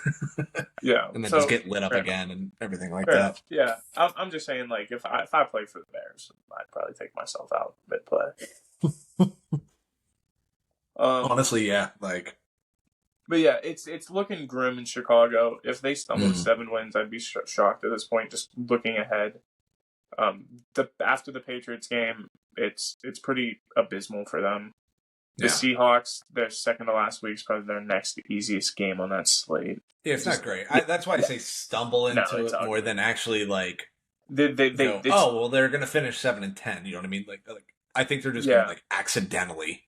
[SPEAKER 1] And then just get lit up again and everything like that.
[SPEAKER 2] Yeah, I'm just saying, like, if I played for the Bears, I'd probably take myself out mid-play.
[SPEAKER 1] Honestly, yeah, like...
[SPEAKER 2] But yeah, it's looking grim in Chicago. If they stumble to 7 wins, I'd be shocked at this point, just looking ahead. After the Patriots game, it's pretty abysmal for them. The Seahawks, their second to last week's probably their next easiest game on that slate.
[SPEAKER 1] Yeah, it's not great. That's why I say stumble into it more than actually like they're going to finish 7-10. You know what I mean? Like I think they're just going to like accidentally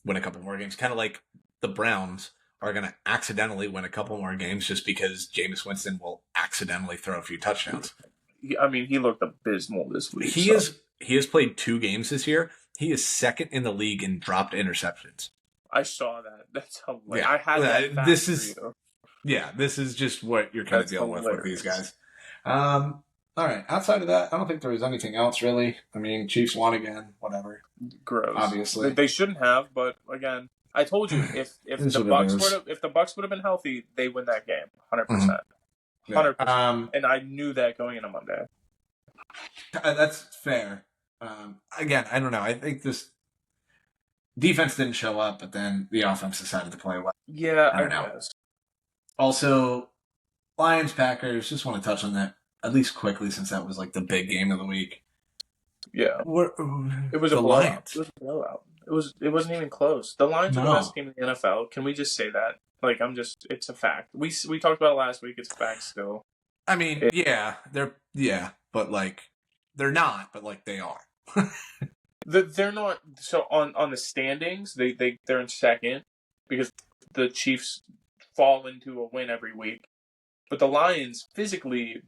[SPEAKER 1] win a couple more games, kind of like the Browns are going to accidentally win a couple more games just because Jameis Winston will accidentally throw a few touchdowns.
[SPEAKER 2] He looked abysmal this week.
[SPEAKER 1] He has played 2 games this year. He is second in the league in dropped interceptions.
[SPEAKER 2] I saw that. That's hilarious. I had that.
[SPEAKER 1] This is just what you're kind of dealing with these guys. All right. Outside of that, I don't think there was anything else really. I mean, Chiefs won again. Whatever.
[SPEAKER 2] Gross.
[SPEAKER 1] Obviously,
[SPEAKER 2] they shouldn't have. But again, I told you if the Bucks would have been healthy, they win that game 100%. 100%. And I knew that going into Monday.
[SPEAKER 1] That's fair. Again, I don't know. I think this defense didn't show up, but then the offense decided to play well.
[SPEAKER 2] Yeah,
[SPEAKER 1] I don't know.
[SPEAKER 2] guess.
[SPEAKER 1] Also, Lions Packers. Just want to touch on that at least quickly, since that was like the big game of the week.
[SPEAKER 2] Yeah, it was a blowout. It was a blowout. It wasn't even close. The Lions are the best team in the NFL. Can we just say that? Like, it's a fact. We talked about it last week. It's a fact still.
[SPEAKER 1] I mean, but like they're not, but like they are.
[SPEAKER 2] They're not. So on the standings, they're in second because the Chiefs fall into a win every week. But the Lions physically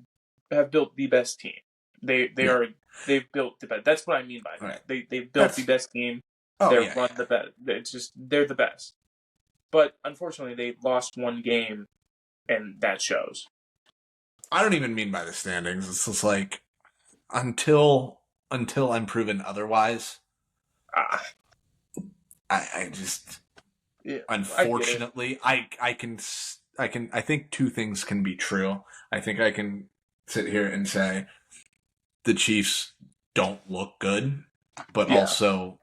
[SPEAKER 2] have built the best team. They've built the best. That's what I mean by that. Right. They've built the best team. They're the best. It's just they're the best. But unfortunately, they lost one game, and that shows.
[SPEAKER 1] I don't even mean by the standings. It's just like until I'm proven otherwise. I just unfortunately I think two things can be true. I think I can sit here and say the Chiefs don't look good, but also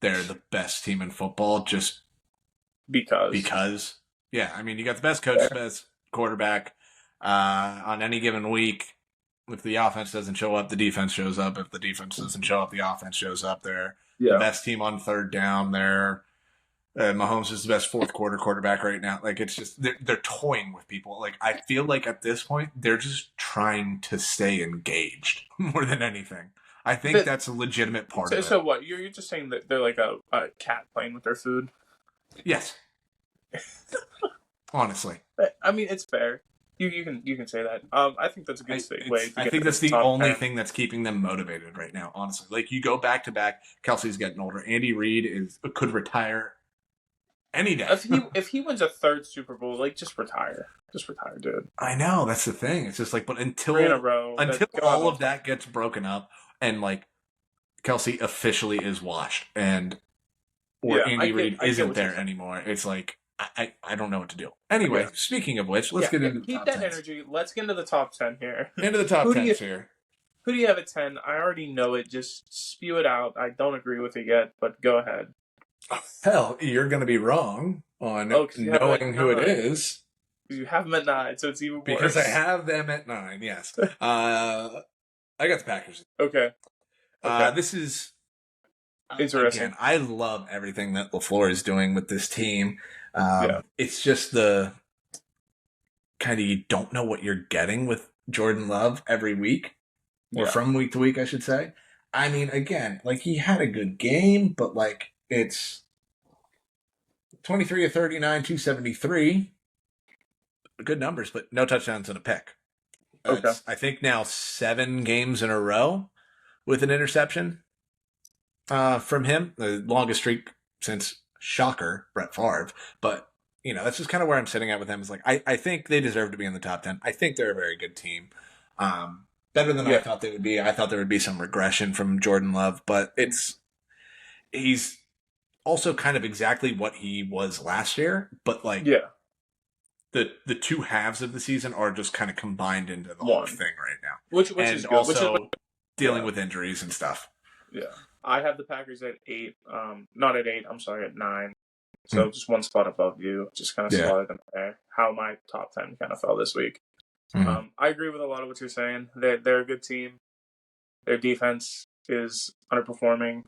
[SPEAKER 1] they're the best team in football just because. Yeah, I mean, you got the best coach, the best quarterback. On any given week, if the offense doesn't show up, the defense shows up. If the defense doesn't show up, the offense shows up. They're the best team on third down. Mahomes is the best fourth quarter quarterback right now. Like, it's just they're toying with people. Like, I feel like at this point they're just trying to stay engaged more than anything. I think that's a legitimate part of it.
[SPEAKER 2] So what? You're just saying that they're like a cat playing with their food?
[SPEAKER 1] Yes. Honestly,
[SPEAKER 2] I mean, it's fair. You can say that. I think that's a good way.
[SPEAKER 1] I think that's the only thing that's keeping them motivated right now. Honestly, like you go back to back. Kelsey's getting older. Andy Reid could retire any day.
[SPEAKER 2] If he wins a third Super Bowl, like just retire, dude.
[SPEAKER 1] I know that's the thing. It's just like, but until all of that gets broken up and like Kelsey officially is washed or Andy Reid isn't there anymore, it's like. I don't know what to do. Anyway, speaking of which, let's get into the top 10. Keep that
[SPEAKER 2] energy. Let's get into the top 10 here.
[SPEAKER 1] Into the top 10 here.
[SPEAKER 2] Who do you have at 10? I already know it. Just spew it out. I don't agree with it yet, but go ahead.
[SPEAKER 1] Hell, you're going to be wrong on knowing who it is.
[SPEAKER 2] Because you have them at 9, so it's even worse.
[SPEAKER 1] Because I have them at 9, yes. I got the Packers.
[SPEAKER 2] Okay.
[SPEAKER 1] This is...
[SPEAKER 2] interesting.
[SPEAKER 1] Again, I love everything that LaFleur is doing with this team. It's just the kind of you don't know what you're getting with Jordan Love every week, or from week to week, I should say. I mean, again, like he had a good game, but like it's 23 of 39, 273. Good numbers, but no touchdowns and a pick.
[SPEAKER 2] Okay.
[SPEAKER 1] I think now 7 games in a row with an interception from him, the longest streak since. Shocker, Brett Favre. But, that's just kind of where I'm sitting at with them. Is like, I think they deserve to be in the top 10. I think they're a very good team. Better than I thought they would be. I thought there would be some regression from Jordan Love, but he's also kind of exactly what he was last year. But like, the two halves of the season are just kind of combined into the whole thing right now.
[SPEAKER 2] Which is good.
[SPEAKER 1] Also dealing with injuries and stuff.
[SPEAKER 2] Yeah. I have the Packers at 8. Not at 8. I'm sorry, at 9. So just one spot above you. Just kind of slotted them there. How my top 10 kind of fell this week. I agree with a lot of what you're saying. They're a good team. Their defense is underperforming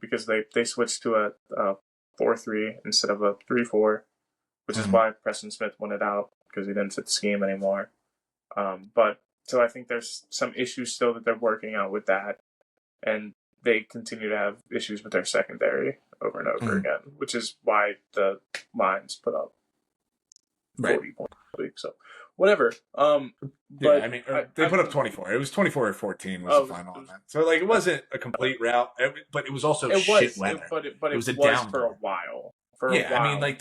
[SPEAKER 2] because they switched to a 4-3 instead of a 3-4, which is why Preston Smith won it out because he didn't fit the scheme anymore. So I think there's some issues still that they're working out with that, and they continue to have issues with their secondary over and over again, which is why the Lions put up 40 points a week. So, whatever.
[SPEAKER 1] They put up 24. It was 24 or 14 was the final on that. So, like, it wasn't a complete rout, but it was also shit weather.
[SPEAKER 2] But it was a down for a while.
[SPEAKER 1] I mean, like,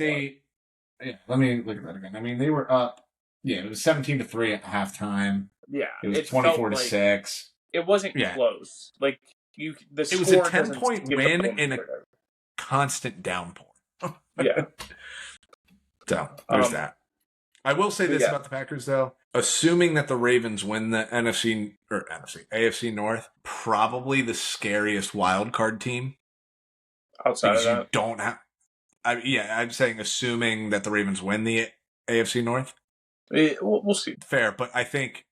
[SPEAKER 1] let me look at that again. I mean, they were up. Yeah, it was 17-3 at halftime.
[SPEAKER 2] Yeah.
[SPEAKER 1] It was 24-6.
[SPEAKER 2] It wasn't close. Like, it was
[SPEAKER 1] a 10-point win in a constant downpour.
[SPEAKER 2] Yeah.
[SPEAKER 1] So there's that. I will say this about the Packers, though. assuming that the Ravens win the AFC North, probably the scariest wild card team.
[SPEAKER 2] Outside of that,
[SPEAKER 1] you don't have. I'm saying assuming that the Ravens win the AFC North.
[SPEAKER 2] We'll see.
[SPEAKER 1] Fair, but I think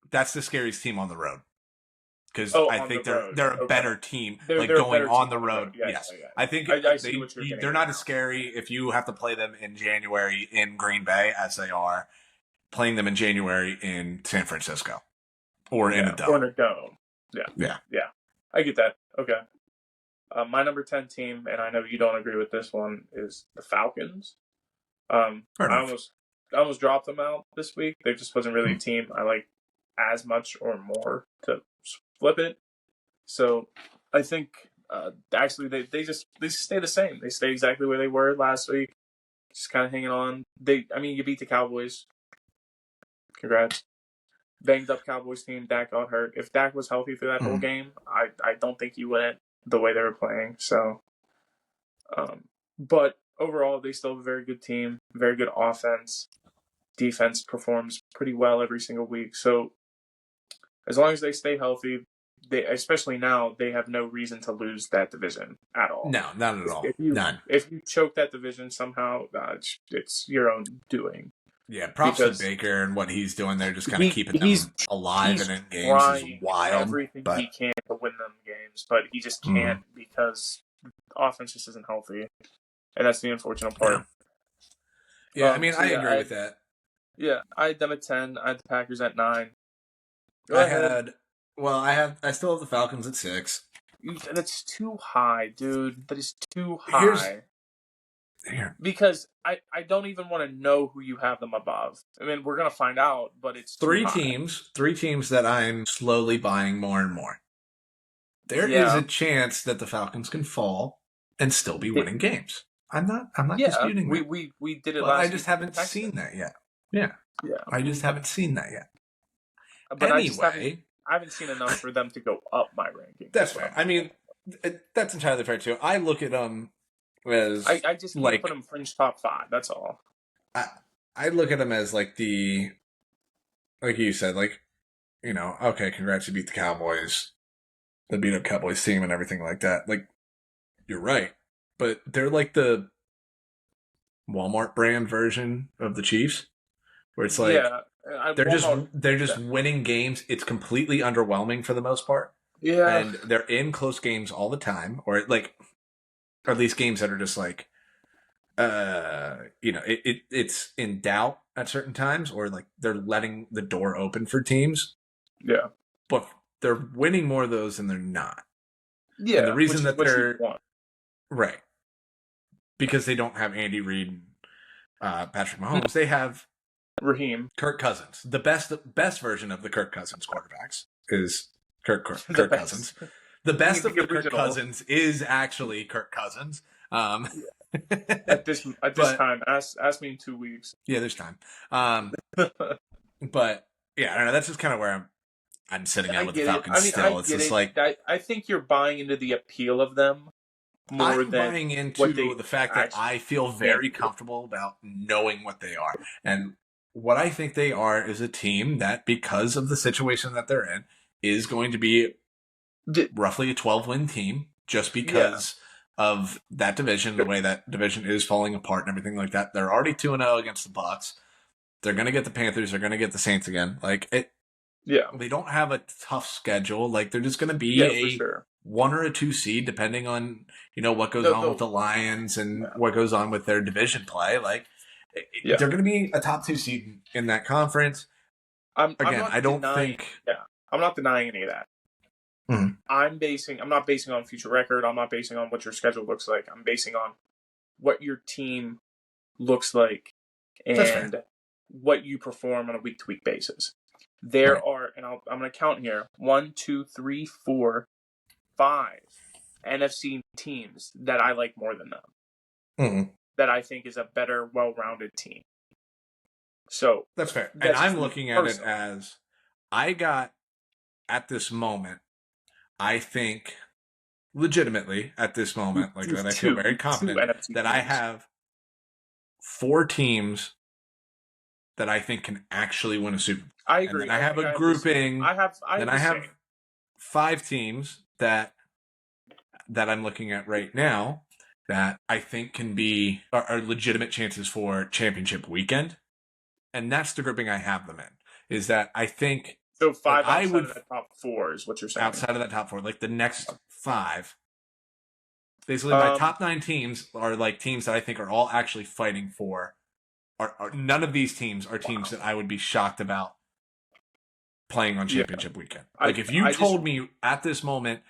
[SPEAKER 1] that's the scariest team on the road. Because I think they're a better team, they're going on the road. Yes. I think they're not as scary if you have to play them in January in Green Bay as they are playing them in January in San Francisco or in a dome.
[SPEAKER 2] Or in a dome. Yeah. I get that. Okay. My number 10 team, and I know you don't agree with this one, is the Falcons. I almost dropped them out this week. They just wasn't really a team I like as much or more to flip it. So I think actually they stay the same. They stay exactly where they were last week. Just kind of hanging on. You beat the Cowboys. Congrats. Banged up Cowboys team. Dak got hurt. If Dak was healthy through that whole game, I don't think he went the way they were playing. So, but overall, they still have a very good team, very good offense. Defense performs pretty well every single week. So, as long as they stay healthy, especially now, they have no reason to lose that division at all.
[SPEAKER 1] No, not at all. None.
[SPEAKER 2] If you choke that division somehow, it's your own doing.
[SPEAKER 1] Yeah, props to Baker and what he's doing there, just kind of keeping them alive and in games is wild.
[SPEAKER 2] Everything he can to win them games, but he just can't because the offense just isn't healthy, and that's the unfortunate part.
[SPEAKER 1] Yeah, I agree with that.
[SPEAKER 2] Yeah, I had them at 10. I had the Packers at 9.
[SPEAKER 1] I still have the Falcons at 6.
[SPEAKER 2] That's too high, dude. That is too high. Because I don't even want to know who you have them above. I mean, we're going to find out, but it's three
[SPEAKER 1] teams that I'm slowly buying more and more. There is a chance that the Falcons can fall and still be winning games. I'm not disputing that.
[SPEAKER 2] We did it last week.
[SPEAKER 1] I just haven't seen that yet. Yeah. I just haven't seen that yet.
[SPEAKER 2] But anyway, I haven't seen enough for them to go up my ranking.
[SPEAKER 1] That's fair. I mean, that's entirely fair too. I look at them as
[SPEAKER 2] I just put them fringe top 5. That's all.
[SPEAKER 1] I look at them as like you said, okay, congrats, you beat the Cowboys, the beat up Cowboys team and everything like that. Like, you're right, but they're like the Walmart brand version of the Chiefs, where it's like they're just winning games. It's completely underwhelming for the most part.
[SPEAKER 2] Yeah,
[SPEAKER 1] and they're in close games all the time, or at least games that are just like, it's in doubt at certain times, or like they're letting the door open for teams.
[SPEAKER 2] Yeah,
[SPEAKER 1] but they're winning more of those than they're not.
[SPEAKER 2] Yeah,
[SPEAKER 1] and the reason that they're right because they don't have Andy Reid, Patrick Mahomes. They have
[SPEAKER 2] Raheem,
[SPEAKER 1] Kirk Cousins. The best version of the Kirk Cousins quarterbacks is Kirk Cousins. The best of the Kirk Cousins is actually Kirk Cousins.
[SPEAKER 2] At this time, ask me in 2 weeks.
[SPEAKER 1] Yeah, there's time. But yeah, I don't know. That's just kind of where I'm sitting at with the Falcons. Still, it's just like
[SPEAKER 2] I think you're buying into the appeal of them more than
[SPEAKER 1] buying into the fact that I feel very comfortable about knowing what they are, and what I think they are is a team that, because of the situation that they're in, is going to be roughly a 12-win team, just because of that division, the way that division is falling apart and everything like that. They're already 2-0 against the Bucs. They're going to get the Panthers. They're going to get the Saints again. They don't have a tough schedule. Like, they're just going to be a 1 or a 2 seed, depending on what goes on with the Lions and what goes on with their division play. Like, they're going to be a top 2 seed in that conference.
[SPEAKER 2] I'm not denying any of that.
[SPEAKER 1] Mm-hmm.
[SPEAKER 2] I'm not basing on future record. I'm not basing on what your schedule looks like. I'm basing on what your team looks like and what you perform on a week-to-week basis. There are, and I'm going to count here, 1, 2, 3, 4, 5 NFC teams that I like more than them.
[SPEAKER 1] Mm-hmm.
[SPEAKER 2] That I think is a better, well-rounded team. So
[SPEAKER 1] that's fair. And I'm looking at it as I got at this moment. I think legitimately at this moment, that I feel very confident that I have 4 teams that I think can actually win a Super Bowl.
[SPEAKER 2] I agree.
[SPEAKER 1] And then I have a grouping.
[SPEAKER 2] I have
[SPEAKER 1] 5 teams that I'm looking at right now that I think can be are legitimate chances for championship weekend. And that's the grouping I have them in. Is that I think
[SPEAKER 2] so 5 outside of the top 4 is what you're saying.
[SPEAKER 1] Outside of that top 4, like the next 5. Basically, my top 9 teams are like teams that I think are all actually fighting for. None of these teams are teams that I would be shocked about playing on championship weekend. Like if you told me at this moment,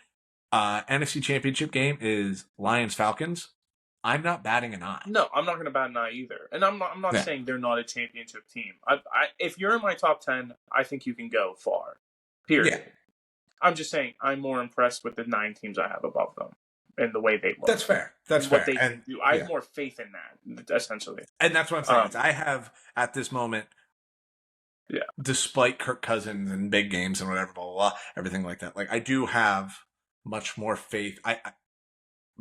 [SPEAKER 1] NFC Championship game is Lions-Falcons, I'm not batting an eye.
[SPEAKER 2] No, I'm not going to bat an eye either. And I'm not saying they're not a championship team. If you're in my top 10, I think you can go far. Period. Yeah. I'm just saying I'm more impressed with the 9 teams I have above them and the way they look.
[SPEAKER 1] That's fair. That's fair.
[SPEAKER 2] I have more faith in that, essentially.
[SPEAKER 1] And that's what I'm saying. I have, at this moment, despite Kirk Cousins and big games and whatever, blah, blah, blah, everything like that, like I do have much more faith.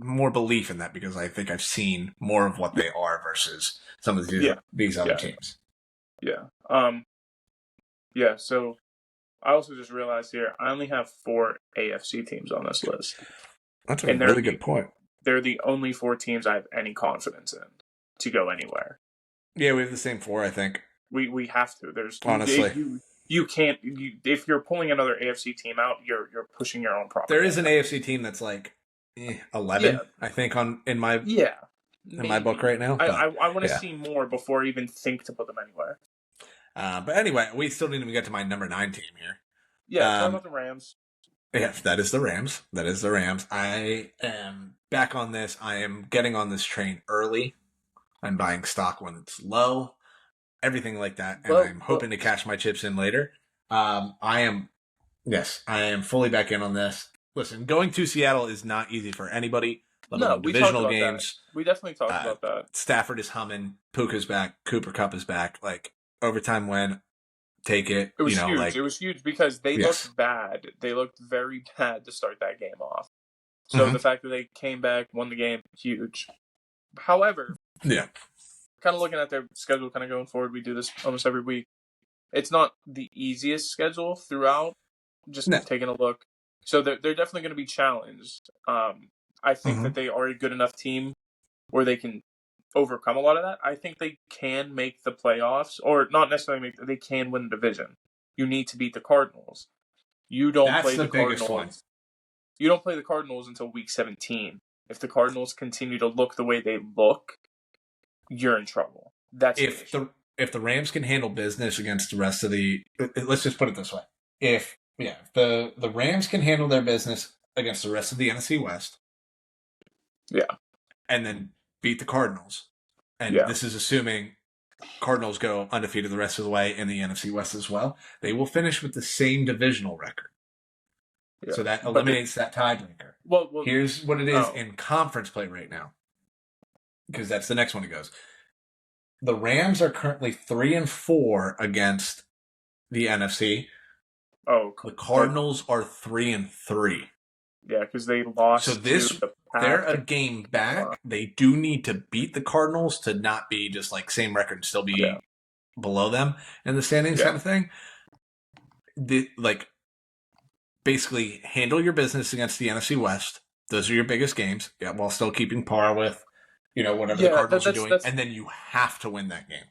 [SPEAKER 1] More belief in that because I think I've seen more of what they are versus some of these other teams.
[SPEAKER 2] Yeah. So I also just realized here I only have 4 AFC teams on this list.
[SPEAKER 1] That's a really good point.
[SPEAKER 2] They're the only 4 teams I have any confidence in to go anywhere.
[SPEAKER 1] Yeah, we have the same 4, I think.
[SPEAKER 2] We have to. There's
[SPEAKER 1] honestly.
[SPEAKER 2] You can't. If you're pulling another AFC team out, you're pushing your own property.
[SPEAKER 1] There is an AFC team that's like 11, I think, in my book right now.
[SPEAKER 2] I want to see more before I even think to put them anywhere.
[SPEAKER 1] But anyway, we still didn't even get to my number 9 team here.
[SPEAKER 2] Yeah, talk about the Rams.
[SPEAKER 1] Yeah, that is the Rams. I am back on this. I am getting on this train early. I'm buying stock when it's low. Everything like that. And I'm hoping to cash my chips in later. I am fully back in on this. Listen, going to Seattle is not easy for anybody. Divisional games.
[SPEAKER 2] We definitely talked about that.
[SPEAKER 1] Stafford is humming. Puka's back. Cooper Kupp is back. Like, overtime win. Take it.
[SPEAKER 2] It was huge. It was huge because they looked bad. They looked very bad to start that game off. So the fact that they came back, won the game, huge. However, kind of looking at their schedule kind of going forward, we do this almost every week. It's not the easiest schedule throughout, just taking a look. So they're definitely going to be challenged. I think that they are a good enough team where they can overcome a lot of that. I think they can make the playoffs, or not necessarily they can win the division. You need to beat the Cardinals. You don't play the Cardinals. You don't play the Cardinals until week 17. If the Cardinals continue to look the way they look, you're in trouble. That's
[SPEAKER 1] if the Rams can handle business against the rest of the. Let's just put it this way: if the Rams can handle their business against the rest of the NFC West, and then beat the Cardinals, and this is assuming Cardinals go undefeated the rest of the way in the NFC West as well, they will finish with the same divisional record. Yeah. So that eliminates that tiebreaker.
[SPEAKER 2] Well,
[SPEAKER 1] here's what it is in conference play right now, because that's the next one it goes. The Rams are currently 3-4 against the NFC.
[SPEAKER 2] Oh,
[SPEAKER 1] the Cardinals are 3-3.
[SPEAKER 2] Yeah, because they lost.
[SPEAKER 1] So they're a game back. They do need to beat the Cardinals to not be just like same record and still be below them in the standings, kind of thing. Basically handle your business against the NFC West. Those are your biggest games. Yeah, while still keeping par with, whatever the Cardinals are doing. And then you have to win that game.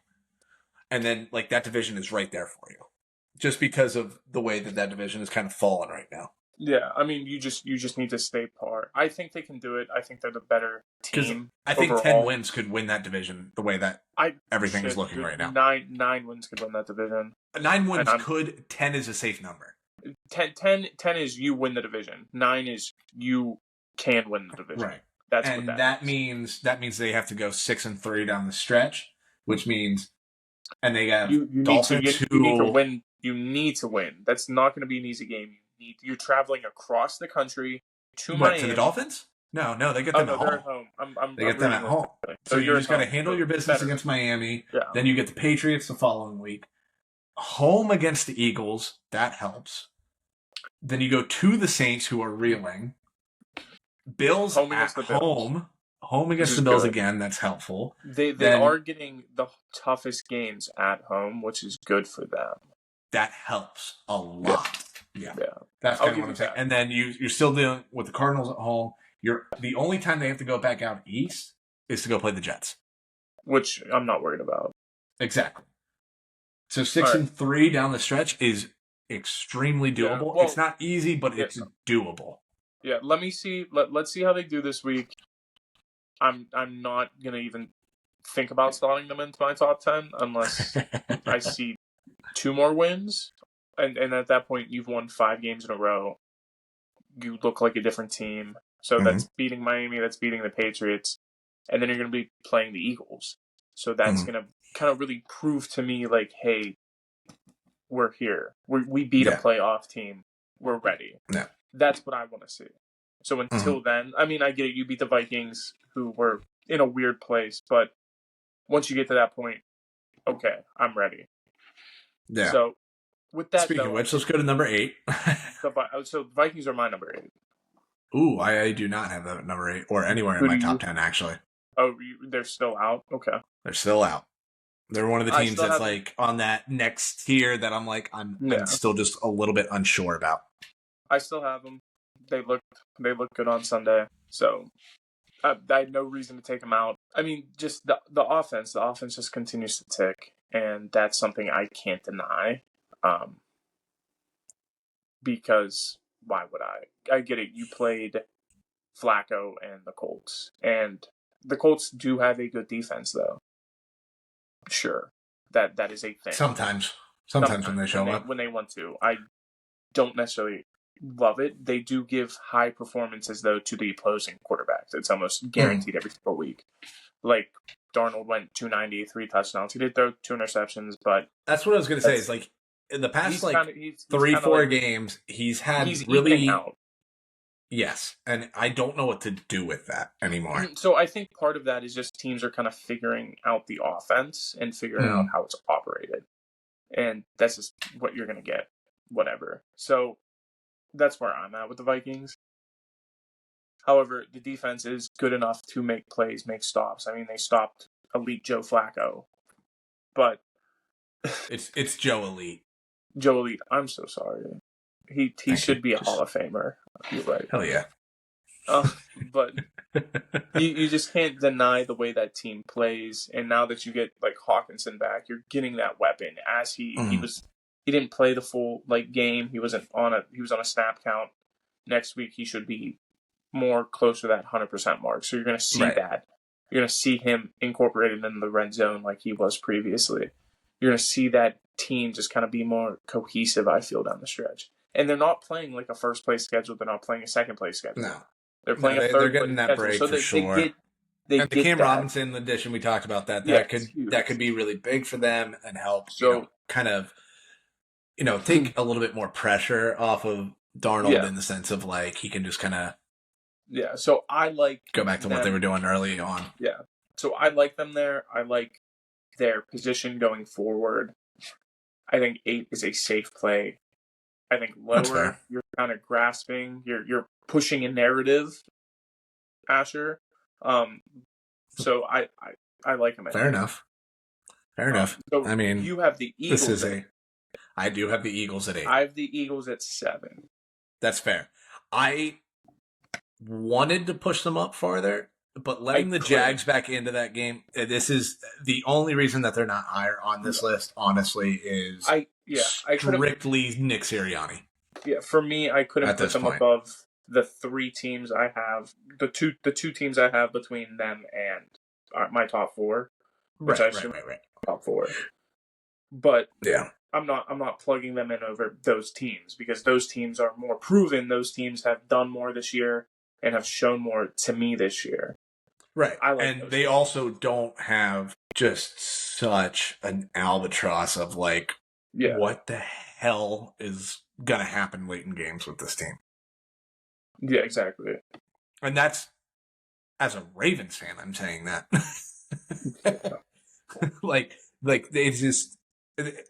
[SPEAKER 1] And then that division is right there for you. Just because of the way that division is kind of fallen right now.
[SPEAKER 2] Yeah, I mean, you just need to stay par. I think they can do it. I think they're the better team.
[SPEAKER 1] I think overall. 10 wins could win that division the way that everything is looking right now.
[SPEAKER 2] 9 wins could win that division.
[SPEAKER 1] 9 wins could. 10 is a safe number.
[SPEAKER 2] 10 is you win the division. 9 is you can win the division.
[SPEAKER 1] Right.
[SPEAKER 2] That's
[SPEAKER 1] and
[SPEAKER 2] what that
[SPEAKER 1] means. That means they have to go 6-3 down the stretch, which means, and they have Dolphins
[SPEAKER 2] you need to win. You need to win. That's not going to be an easy game. You're traveling across the country to Miami.
[SPEAKER 1] To the Dolphins? No, they get them at home. They get them at home. So you just got to handle your business against Miami. Yeah. Then you get the Patriots the following week. Home against the Eagles. That helps. Then you go to the Saints, who are reeling. Bills at home. home against the Bills again. That's helpful.
[SPEAKER 2] They are getting the toughest games at home, which is good for them.
[SPEAKER 1] That helps a lot. Yeah. That's kind of what I'm saying. And then you're still dealing with the Cardinals at home. The only time they have to go back out east is to go play the Jets,
[SPEAKER 2] which I'm not worried about.
[SPEAKER 1] Exactly. So 6-3 down the stretch is extremely doable. Yeah, well, it's not easy, but it's doable.
[SPEAKER 2] Yeah, let me see. Let's see how they do this week. I'm not gonna even think about slotting them into my top 10 unless I see 2 more wins, and at that point you've won 5 games in a row. You look like a different team. So that's beating Miami, that's beating the Patriots, and then you're going to be playing the Eagles. So that's going to kind of really prove to me, like, hey, we're here. We beat a playoff team. We're ready.
[SPEAKER 1] Yeah.
[SPEAKER 2] That's what I want to see. So until then, I mean, I get it. You beat the Vikings, who were in a weird place, but once you get to that point, okay, I'm ready.
[SPEAKER 1] Yeah.
[SPEAKER 2] So with that,
[SPEAKER 1] speaking of which, let's go to number 8.
[SPEAKER 2] So the Vikings are my number 8.
[SPEAKER 1] Ooh, I do not have that at number 8 or anywhere in my top 10, actually.
[SPEAKER 2] Oh, they're still out? Okay.
[SPEAKER 1] They're still out. They're one of the teams that's like on that next tier that I'm like, I'm still just a little bit unsure about.
[SPEAKER 2] I still have them. They look good on Sunday. So I had no reason to take them out. I mean, just the offense. The offense just continues to tick, and that's something I can't deny. Because why would I? I get it. You played Flacco and the Colts. And the Colts do have a good defense, though. Sure. That is a thing.
[SPEAKER 1] Sometimes when they show up.
[SPEAKER 2] When they want to. I don't necessarily love it. They do give high performances, though, to the opposing quarterbacks. It's almost guaranteed every single week. Like, Darnold went 290, 3 touchdowns. He did throw 2 interceptions, but...
[SPEAKER 1] That's what I was going to say. Is like, in the past, 3-4 games, he's really... Yes, and I don't know what to do with that anymore.
[SPEAKER 2] So I think part of that is just teams are kind of figuring out the offense and figuring out how it's operated. And that's just what you're going to get, whatever. So that's where I'm at with the Vikings. However, the defense is good enough to make plays, make stops. I mean, they stopped elite Joe Flacco. But... It's
[SPEAKER 1] Joe Elite.
[SPEAKER 2] Joe Elite, I'm so sorry. He should be a Hall of Famer. You're right.
[SPEAKER 1] Hell yeah.
[SPEAKER 2] But you just can't deny the way that team plays. And now that you get like Hawkinson back, you're getting that weapon. As he didn't play the full game. He was on a snap count. Next week he should be more close to that 100% mark. So you're going to see that. You're going to see him incorporated in the red zone like he was previously. You're going to see that team just kind of be more cohesive, I feel, down the stretch. And they're not playing like a first place schedule. They're not playing a second place schedule.
[SPEAKER 1] No.
[SPEAKER 2] They're playing a third
[SPEAKER 1] They're getting that break
[SPEAKER 2] so
[SPEAKER 1] for sure. And the Cam Robinson addition, we talked about that. That could be really big for them and help kind of take a little bit more pressure off of Darnold in the sense of like he can just kind of
[SPEAKER 2] So I like
[SPEAKER 1] go back to what they were doing early on.
[SPEAKER 2] Yeah. So I like them there. I like their position going forward. I think 8 is a safe play. I think lower, you're kind of grasping, you're pushing a narrative, Asher. So I like him.
[SPEAKER 1] Fair enough.
[SPEAKER 2] So
[SPEAKER 1] I mean,
[SPEAKER 2] you have the Eagles.
[SPEAKER 1] I do have the Eagles at 8.
[SPEAKER 2] I have the Eagles at 7.
[SPEAKER 1] That's fair. I wanted to push them up farther, but letting the Jags back into that game, this is the only reason that they're not higher on this list, honestly, is strictly Nick Sirianni.
[SPEAKER 2] Yeah, for me, I couldn't put them above the 3 teams I have, the two teams I have between them and my top 4, which I assume top 4. But I'm not plugging them in over those teams because those teams are more proven. Those teams have done more this year and have shown more to me this year.
[SPEAKER 1] Right. And they also don't have just such an albatross of like, what the hell is going to happen late in games with this team?
[SPEAKER 2] Yeah, exactly.
[SPEAKER 1] And that's, as a Ravens fan, I'm saying that. like it's just,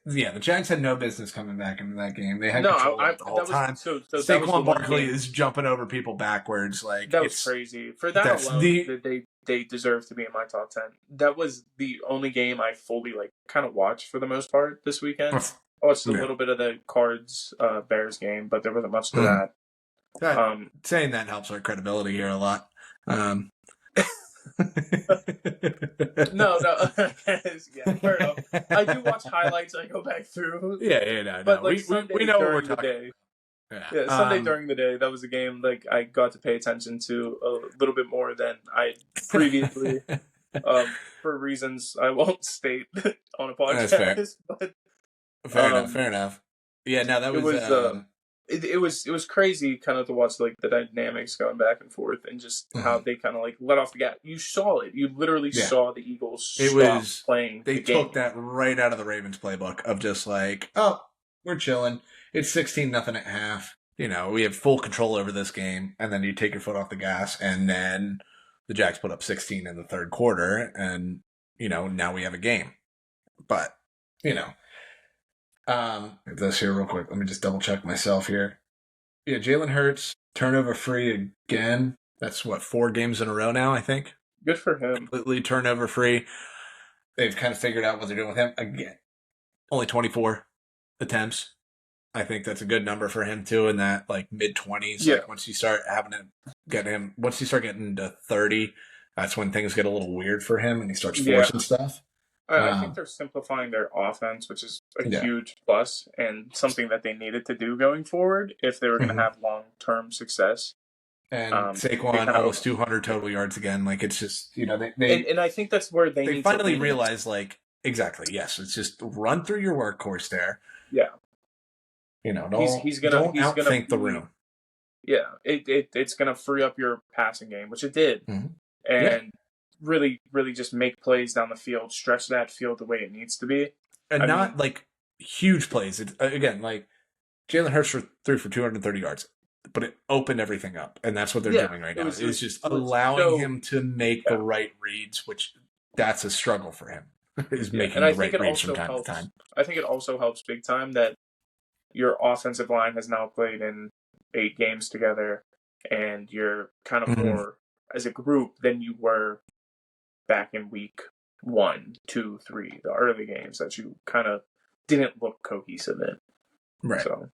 [SPEAKER 1] Yeah, the Jags had no business coming back into that game. They had
[SPEAKER 2] No,
[SPEAKER 1] control of it the whole time. Saquon Barkley is jumping over people backwards. Like
[SPEAKER 2] that was crazy. For that alone, they deserve to be in my top 10. That was the only game I fully kind of watched for the most part this weekend. I watched a little bit of the Cards Bears game, but there wasn't much to that.
[SPEAKER 1] Saying that helps our credibility here a lot.
[SPEAKER 2] No, yeah, fair enough. I do watch highlights. I go back through.
[SPEAKER 1] No.
[SPEAKER 2] But
[SPEAKER 1] we know what we're talking
[SPEAKER 2] about. Yeah, Sunday during the day, that was a game I got to pay attention to a little bit more than I previously, for reasons I won't state on a podcast.
[SPEAKER 1] That's fair.
[SPEAKER 2] But
[SPEAKER 1] fair enough. Yeah, no, that was.
[SPEAKER 2] It was crazy kind of to watch the dynamics going back and forth and just how they kind of let off the gas. You saw it. You literally saw the Eagles stop playing.
[SPEAKER 1] They took that right out of the Ravens playbook of just we're chilling. It's 16-0 at half. We have full control over this game, and then you take your foot off the gas, and then the Jags put up 16 in the third quarter, and now we have a game. But this here real quick. Let me just double check myself here. Yeah, Jalen Hurts, turnover free again. That's 4 games in a row now, I think.
[SPEAKER 2] Good for him.
[SPEAKER 1] Completely turnover free. They've kind of figured out what they're doing with him. Again, only 24 attempts. I think that's a good number for him too, in that mid-20s.
[SPEAKER 2] Yeah.
[SPEAKER 1] Once you start once you start getting to 30, that's when things get a little weird for him and he starts forcing stuff.
[SPEAKER 2] I think they're simplifying their offense, which is a huge plus and something that they needed to do going forward if they were going to have long-term success.
[SPEAKER 1] And Saquon almost 200 total yards again. It's just
[SPEAKER 2] and I think that's where they
[SPEAKER 1] finally realize exactly, yes, it's just run through your workhorse there.
[SPEAKER 2] Yeah,
[SPEAKER 1] he's gonna outthink the room.
[SPEAKER 2] Yeah, it's gonna free up your passing game, which it did, and really, really just make plays down the field, stretch that field the way it needs to be.
[SPEAKER 1] And not huge plays. It's, again, Jalen Hurts threw for 230 yards, but it opened everything up. And that's what they're doing right now. It's just allowing him to make the right reads, which that's a struggle for him, is making the right reads from time to time.
[SPEAKER 2] I think it also helps big time that your offensive line has now played in 8 games together, and you're kind of more as a group than you were back in week 1, 2, 3, the early games that you kind of didn't look cohesive in.
[SPEAKER 1] Right.
[SPEAKER 2] So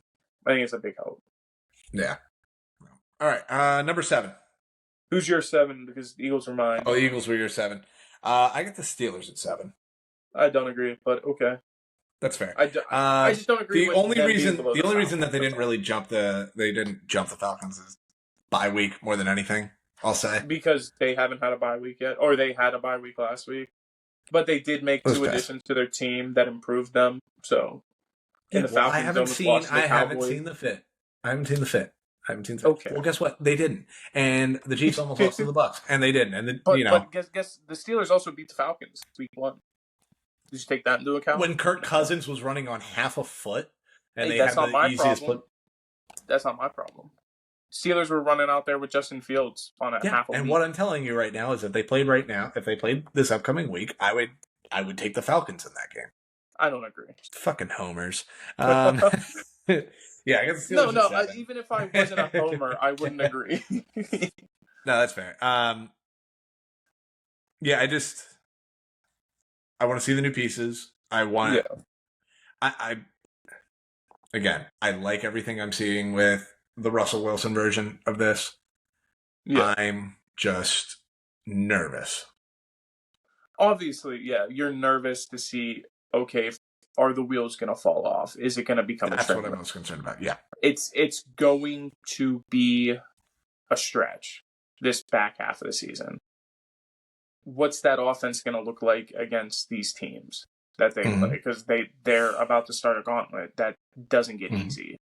[SPEAKER 2] I think it's a big help.
[SPEAKER 1] Yeah. All right. Number 7.
[SPEAKER 2] Who's your 7? Because the Eagles were mine.
[SPEAKER 1] Oh, the Eagles were your 7. I got the Steelers at 7.
[SPEAKER 2] I don't agree, but okay.
[SPEAKER 1] That's fair.
[SPEAKER 2] I just don't agree.
[SPEAKER 1] The only reason that they didn't really jump the Falcons is bye week more than anything. I'll say
[SPEAKER 2] because they haven't had a bye week yet, or they had a bye week last week, but they did make 2 additions to their team that improved them. So,
[SPEAKER 1] the Falcons, I haven't seen the fit. Okay. Well, guess what? They didn't, and the Chiefs almost lost to the Bucs, and they didn't. And
[SPEAKER 2] but guess the Steelers also beat the Falcons week 1. Did you take that into account?
[SPEAKER 1] When Kirk Cousins was running on half a foot, and they had the easiest foot.
[SPEAKER 2] That's not my problem. Steelers were running out there with Justin Fields on half a week.
[SPEAKER 1] And what I'm telling you right now is if they played this upcoming week, I would take the Falcons in that game.
[SPEAKER 2] I don't agree.
[SPEAKER 1] Fucking homers. Yeah, I guess the Steelers
[SPEAKER 2] No, even if I wasn't a homer, I wouldn't agree.
[SPEAKER 1] No, that's fair. Yeah, I want to see the new pieces. I like everything I'm seeing with the Russell Wilson version of this. Yeah. I'm just nervous.
[SPEAKER 2] Obviously, yeah, you're nervous to see, okay, are the wheels going to fall off? Is it going to become a trend?
[SPEAKER 1] That's what I'm most concerned about, yeah.
[SPEAKER 2] It's going to be a stretch this back half of the season. What's that offense going to look like against these teams that they play? Because they're about to start a gauntlet that doesn't get easy.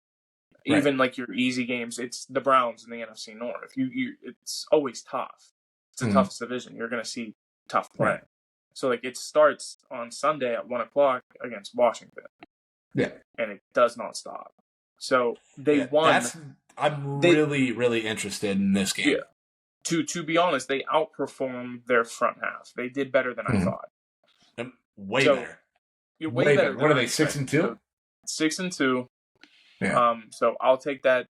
[SPEAKER 2] Right. Even your easy games, it's the Browns in the NFC North. It's always tough. It's the toughest division. You're going to see tough play. Right. So it starts on Sunday at 1:00 against Washington.
[SPEAKER 1] Yeah,
[SPEAKER 2] and it does not stop. So they won.
[SPEAKER 1] I'm really, really interested in this game.
[SPEAKER 2] Yeah. To be honest, they outperformed their front half. They did better than I thought.
[SPEAKER 1] Way better.
[SPEAKER 2] You're way better.
[SPEAKER 1] What are they, 6-2?
[SPEAKER 2] 6-2.
[SPEAKER 1] Yeah.
[SPEAKER 2] So I'll take that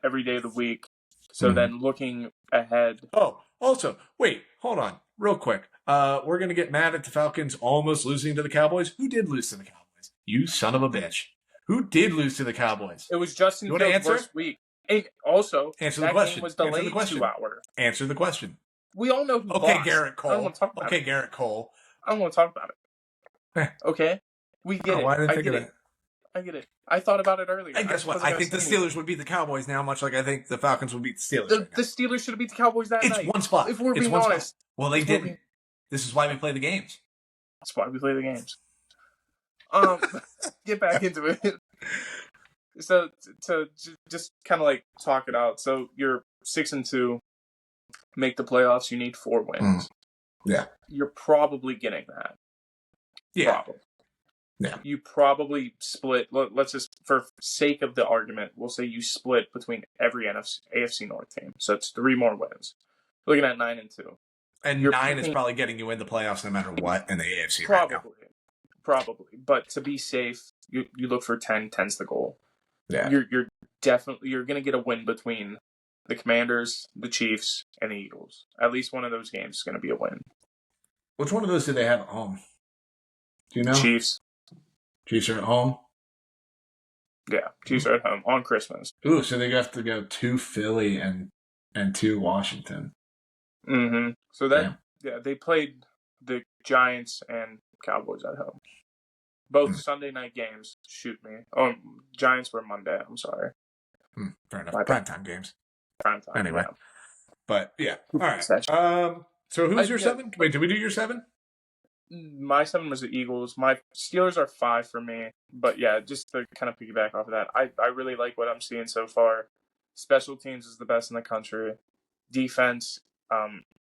[SPEAKER 2] every day of the week. So then looking ahead.
[SPEAKER 1] Oh, also, wait, hold on, real quick. We're gonna get mad at the Falcons almost losing to the Cowboys. Who did lose to the Cowboys? You son of a bitch. Who did lose to the Cowboys?
[SPEAKER 2] It was Justin Fields' worst week. And also,
[SPEAKER 1] answer the question.
[SPEAKER 2] Game was delayed 2 hours.
[SPEAKER 1] Answer the question.
[SPEAKER 2] We all know who
[SPEAKER 1] lost. Garrett Cole.
[SPEAKER 2] I don't want to talk about it.
[SPEAKER 1] Garrett Cole.
[SPEAKER 2] I don't want to talk about it. Okay? We get it.
[SPEAKER 1] Why didn't I think of it?
[SPEAKER 2] I get it. I thought about it earlier.
[SPEAKER 1] And guess what? I think the Steelers would beat the Cowboys now, much like I think the Falcons would beat the Steelers.
[SPEAKER 2] The Steelers should have beat the Cowboys that night.
[SPEAKER 1] It's one spot.
[SPEAKER 2] If we're being honest.
[SPEAKER 1] Well, they didn't. This is why we play the games.
[SPEAKER 2] That's why we play the games. Get back into it. So to just kind of like talk it out. So you're 6-2, make the playoffs. You need 4 wins.
[SPEAKER 1] Yeah,
[SPEAKER 2] you're probably getting that.
[SPEAKER 1] Yeah,
[SPEAKER 2] probably.
[SPEAKER 1] Yeah,
[SPEAKER 2] you probably split. Let's just, for sake of the argument, we'll say you split between every AFC North team. So it's 3 more wins. Looking at 9-2,
[SPEAKER 1] and 9 is probably getting you in the playoffs no matter what in the AFC. Probably, right now.
[SPEAKER 2] Probably. But to be safe, you look for 10. 10's the goal.
[SPEAKER 1] Yeah,
[SPEAKER 2] you're definitely going to get a win between the Commanders, the Chiefs, and the Eagles. At least one of those games is going to be a win.
[SPEAKER 1] Which one of those do they have at home? Do you know?
[SPEAKER 2] Chiefs.
[SPEAKER 1] Chiefs are at home?
[SPEAKER 2] Yeah, Chiefs are at home on Christmas.
[SPEAKER 1] Ooh, so they have to go to Philly and to Washington.
[SPEAKER 2] Mm-hmm. So they played the Giants and Cowboys at home. Both Sunday night games. Shoot me. Oh, Giants were Monday. I'm sorry.
[SPEAKER 1] Fair enough. Primetime games.
[SPEAKER 2] Primetime.
[SPEAKER 1] Anyway.
[SPEAKER 2] Yeah.
[SPEAKER 1] But yeah. All right. So who's your 7? Wait, did we do your 7?
[SPEAKER 2] My 7 was the Eagles. My Steelers are 5 for me. But yeah, just to kind of piggyback off of that, I really like what I'm seeing so far. Special teams is the best in the country. Defense,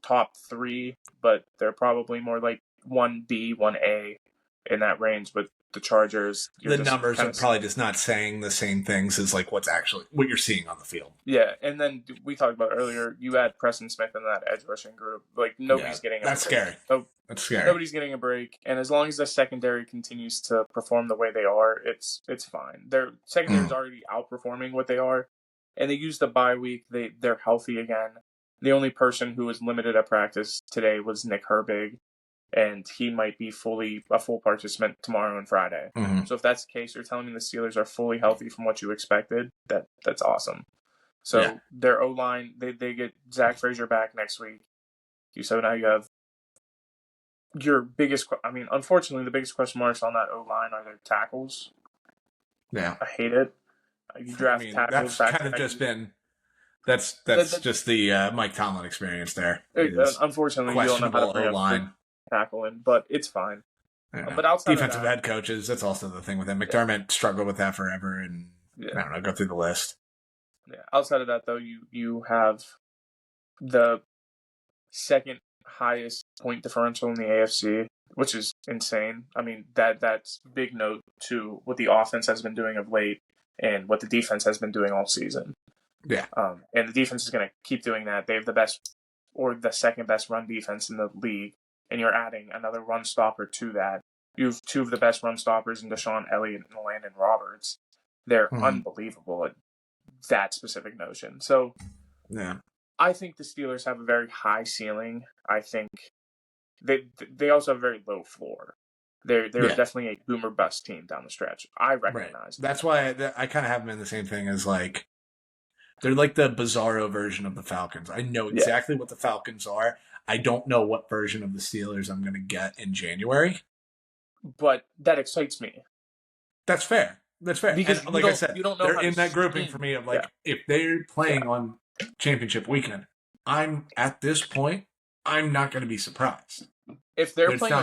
[SPEAKER 2] top 3, but they're probably more like 1B, 1A in that range. But the Chargers,
[SPEAKER 1] the numbers are probably just not saying the same things as like what you're seeing on the field.
[SPEAKER 2] Yeah, and then we talked about earlier, you had Preston Smith in that edge rushing group. Like nobody's getting a break.
[SPEAKER 1] Scary. That's scary.
[SPEAKER 2] Nobody's getting a break, and as long as the secondary continues to perform the way they are, it's fine. Their secondary's already outperforming what they are, and they use the bye week. They're healthy again. The only person who was limited at practice today was Nick Herbig, and he might be a full participant tomorrow and Friday.
[SPEAKER 1] Mm-hmm.
[SPEAKER 2] So if that's the case, you're telling me the Steelers are fully healthy from what you expected. That's awesome. So their O-line, they get Zach Frazier back next week. So now you have your biggest. Unfortunately, the biggest question marks on that O-line are their tackles.
[SPEAKER 1] Yeah,
[SPEAKER 2] I hate it. You draft tackles.
[SPEAKER 1] That's kind of just been. That's just the Mike Tomlin experience there.
[SPEAKER 2] Unfortunately, you don't know how to bring O-line. Tackling, but it's fine. But outside
[SPEAKER 1] defensive head coaches, that's also the thing with him. McDermott struggled with that forever, and I don't know, go through the list.
[SPEAKER 2] Yeah. Outside of that, though, you have the second highest point differential in the AFC, which is insane. I mean, that's big note to what the offense has been doing of late and what the defense has been doing all season.
[SPEAKER 1] Yeah.
[SPEAKER 2] And the defense is going to keep doing that. They have the best or the second best run defense in the league. And you're adding another run stopper to that. You have 2 of the best run stoppers in Deshaun Elliott and Landon Roberts. They're unbelievable at that specific notion. So, I think the Steelers have a very high ceiling. I think they also have a very low floor. They're definitely a boomer bust team down the stretch. I recognize that.
[SPEAKER 1] That's why I kind of have them in the same thing as like they're like the bizarro version of the Falcons. I know exactly what the Falcons are. I don't know what version of the Steelers I'm going to get in January.
[SPEAKER 2] But that excites me.
[SPEAKER 1] That's fair. Because like I said, you don't know they're in that grouping for me of like, if they're playing on championship weekend, at this point, I'm not going to be surprised.
[SPEAKER 2] If they're playing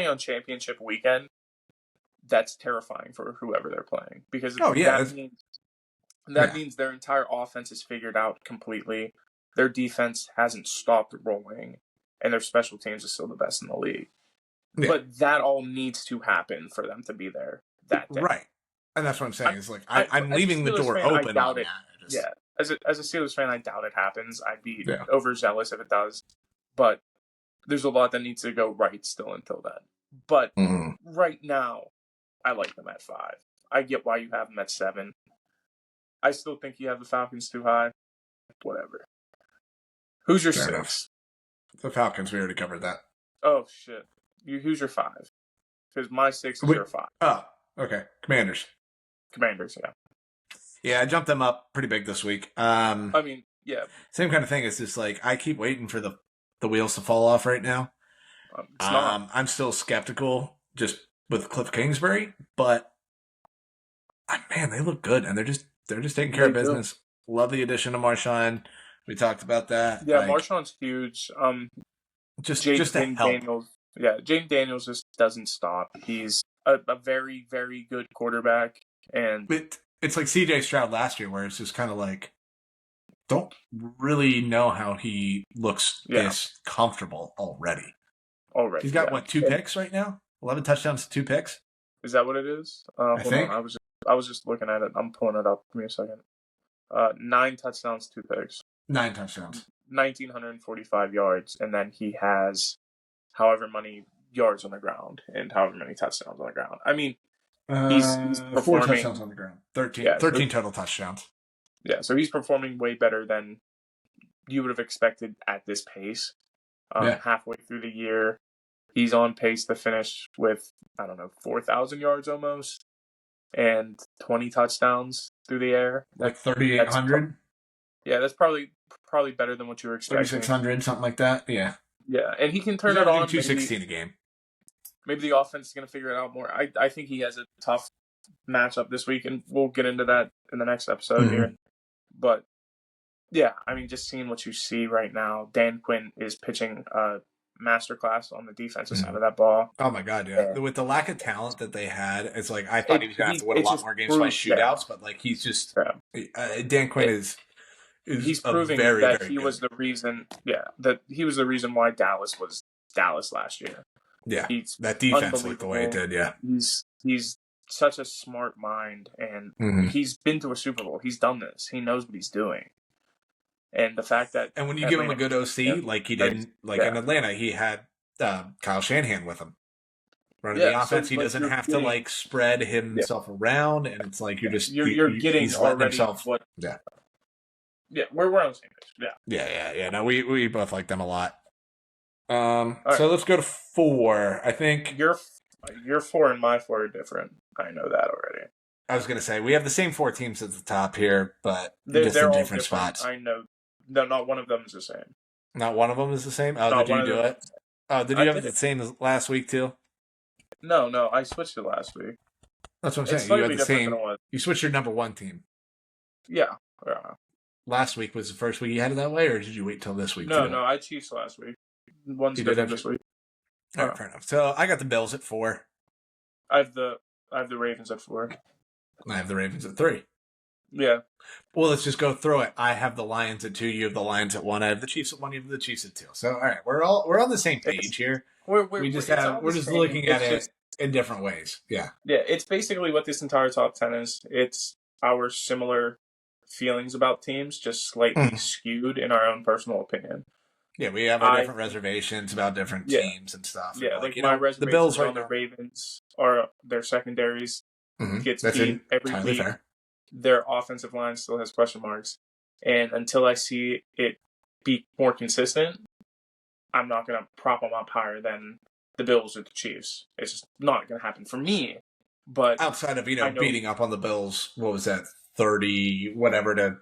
[SPEAKER 2] on championship weekend, that's terrifying for whoever they're playing. Because that means their entire offense is figured out completely. Their defense hasn't stopped rolling, and their special teams is still the best in the league. Yeah. But that all needs to happen for them to be there that day.
[SPEAKER 1] Right. And that's what I'm saying. Is like I'm leaving the door open on that.
[SPEAKER 2] Yeah. As a Steelers fan, I doubt it happens. I'd be overzealous if it does. But there's a lot that needs to go right still until then. But right now, I like them at 5. I get why you have them at 7. I still think you have the Falcons too high. Whatever. Who's your 6?
[SPEAKER 1] Enough. The Falcons, we already covered that.
[SPEAKER 2] Oh, shit. Who's your 5? Because my 6 is your 5.
[SPEAKER 1] Oh, okay. Commanders, yeah. Yeah, I jumped them up pretty big this week.
[SPEAKER 2] I mean, yeah.
[SPEAKER 1] Same kind of thing. It's just like I keep waiting for the wheels to fall off right now. I'm still skeptical just with Cliff Kingsbury, but man, they look good and they're just taking care of business. Love the addition of Marshawn. We talked about that.
[SPEAKER 2] Yeah, Marshawn's huge.
[SPEAKER 1] Just to help.
[SPEAKER 2] Jaden Daniels just doesn't stop. He's a very, very good quarterback, and
[SPEAKER 1] it's like C.J. Stroud last year, where it's just kind of like don't really know how he looks this comfortable already. He's got 2 picks right now? 11 touchdowns, 2 picks.
[SPEAKER 2] Is that what it is?
[SPEAKER 1] I think.
[SPEAKER 2] On. I was just looking at it. I'm pulling it up. Give me a second. 9 touchdowns, 2 picks.
[SPEAKER 1] 9 touchdowns.
[SPEAKER 2] 1,945 yards, and then he has however many yards on the ground and however many touchdowns on the ground. I mean, he's
[SPEAKER 1] 4 touchdowns on the ground. 13 total touchdowns.
[SPEAKER 2] Yeah, so he's performing way better than you would have expected at this pace. Halfway through the year, he's on pace to finish with, 4,000 yards almost and 20 touchdowns through the air.
[SPEAKER 1] Like 3,800?
[SPEAKER 2] Yeah, that's probably better than what you were expecting.
[SPEAKER 1] 3,600, something like that. Yeah.
[SPEAKER 2] Yeah, and he can turn it on.
[SPEAKER 1] 216 a game.
[SPEAKER 2] Maybe the offense is going to figure it out more. I think he has a tough matchup this week, and we'll get into that in the next episode here. But, yeah, I mean, just seeing what you see right now, Dan Quinn is pitching a masterclass on the defensive side of that ball.
[SPEAKER 1] Oh, my God, yeah. With the lack of talent that they had, it's like I thought he was going to have to win a lot more games by shootouts, but, like, he's just Dan Quinn is
[SPEAKER 2] he's proving that he was the reason. Yeah, that he was the reason why Dallas was Dallas last year.
[SPEAKER 1] Yeah, that defense looked the way it did. Yeah,
[SPEAKER 2] he's such a smart mind, and he's been to a Super Bowl. He's done this. He knows what he's doing. And the fact that
[SPEAKER 1] when you give him a good OC, like he did, in Atlanta, he had Kyle Shanahan with him running the offense. He doesn't have to spread himself around, and it's like you're getting he's letting himself.
[SPEAKER 2] Yeah, we're on the same page.
[SPEAKER 1] Yeah. No, we both like them a lot. So let's go to 4. I think
[SPEAKER 2] your 4 and my 4 are different. I know that already.
[SPEAKER 1] I was going to say we have the same 4 teams at the top here, but
[SPEAKER 2] they're
[SPEAKER 1] just in
[SPEAKER 2] all
[SPEAKER 1] different spots.
[SPEAKER 2] I know. No, not one of them is the same.
[SPEAKER 1] Not one of them is the same? Oh, did you do it? Oh, did you have it the same as last week too?
[SPEAKER 2] No, I switched it last week.
[SPEAKER 1] That's what I'm saying. You had the same. You switched your number 1 team.
[SPEAKER 2] Yeah.
[SPEAKER 1] Last week was the first week you had it that way, or did you wait till this week?
[SPEAKER 2] No, I Chiefs last week. One's different this week.
[SPEAKER 1] All right, fair enough. So I got the Bills at 4.
[SPEAKER 2] I have the Ravens at 4.
[SPEAKER 1] I have the Ravens at 3.
[SPEAKER 2] Yeah.
[SPEAKER 1] Well, let's just go through it. I have the Lions at 2. You have the Lions at 1. I have the Chiefs at 1. You have the Chiefs at 2. So all right, we're on the same page here. We're just looking at it in different ways. Yeah.
[SPEAKER 2] Yeah, it's basically what this entire top 10 is. It's our similar feelings about teams, just slightly skewed in our own personal opinion.
[SPEAKER 1] Yeah, we have our different reservations about different teams and stuff.
[SPEAKER 2] Yeah, like my reservations the Bills on the Ravens are their secondaries gets beat every week. Fair. Their offensive line still has question marks. And until I see it be more consistent, I'm not going to prop them up higher than the Bills or the Chiefs. It's just not going to happen for me. But
[SPEAKER 1] outside of, beating up on the Bills, what was that, 30 whatever to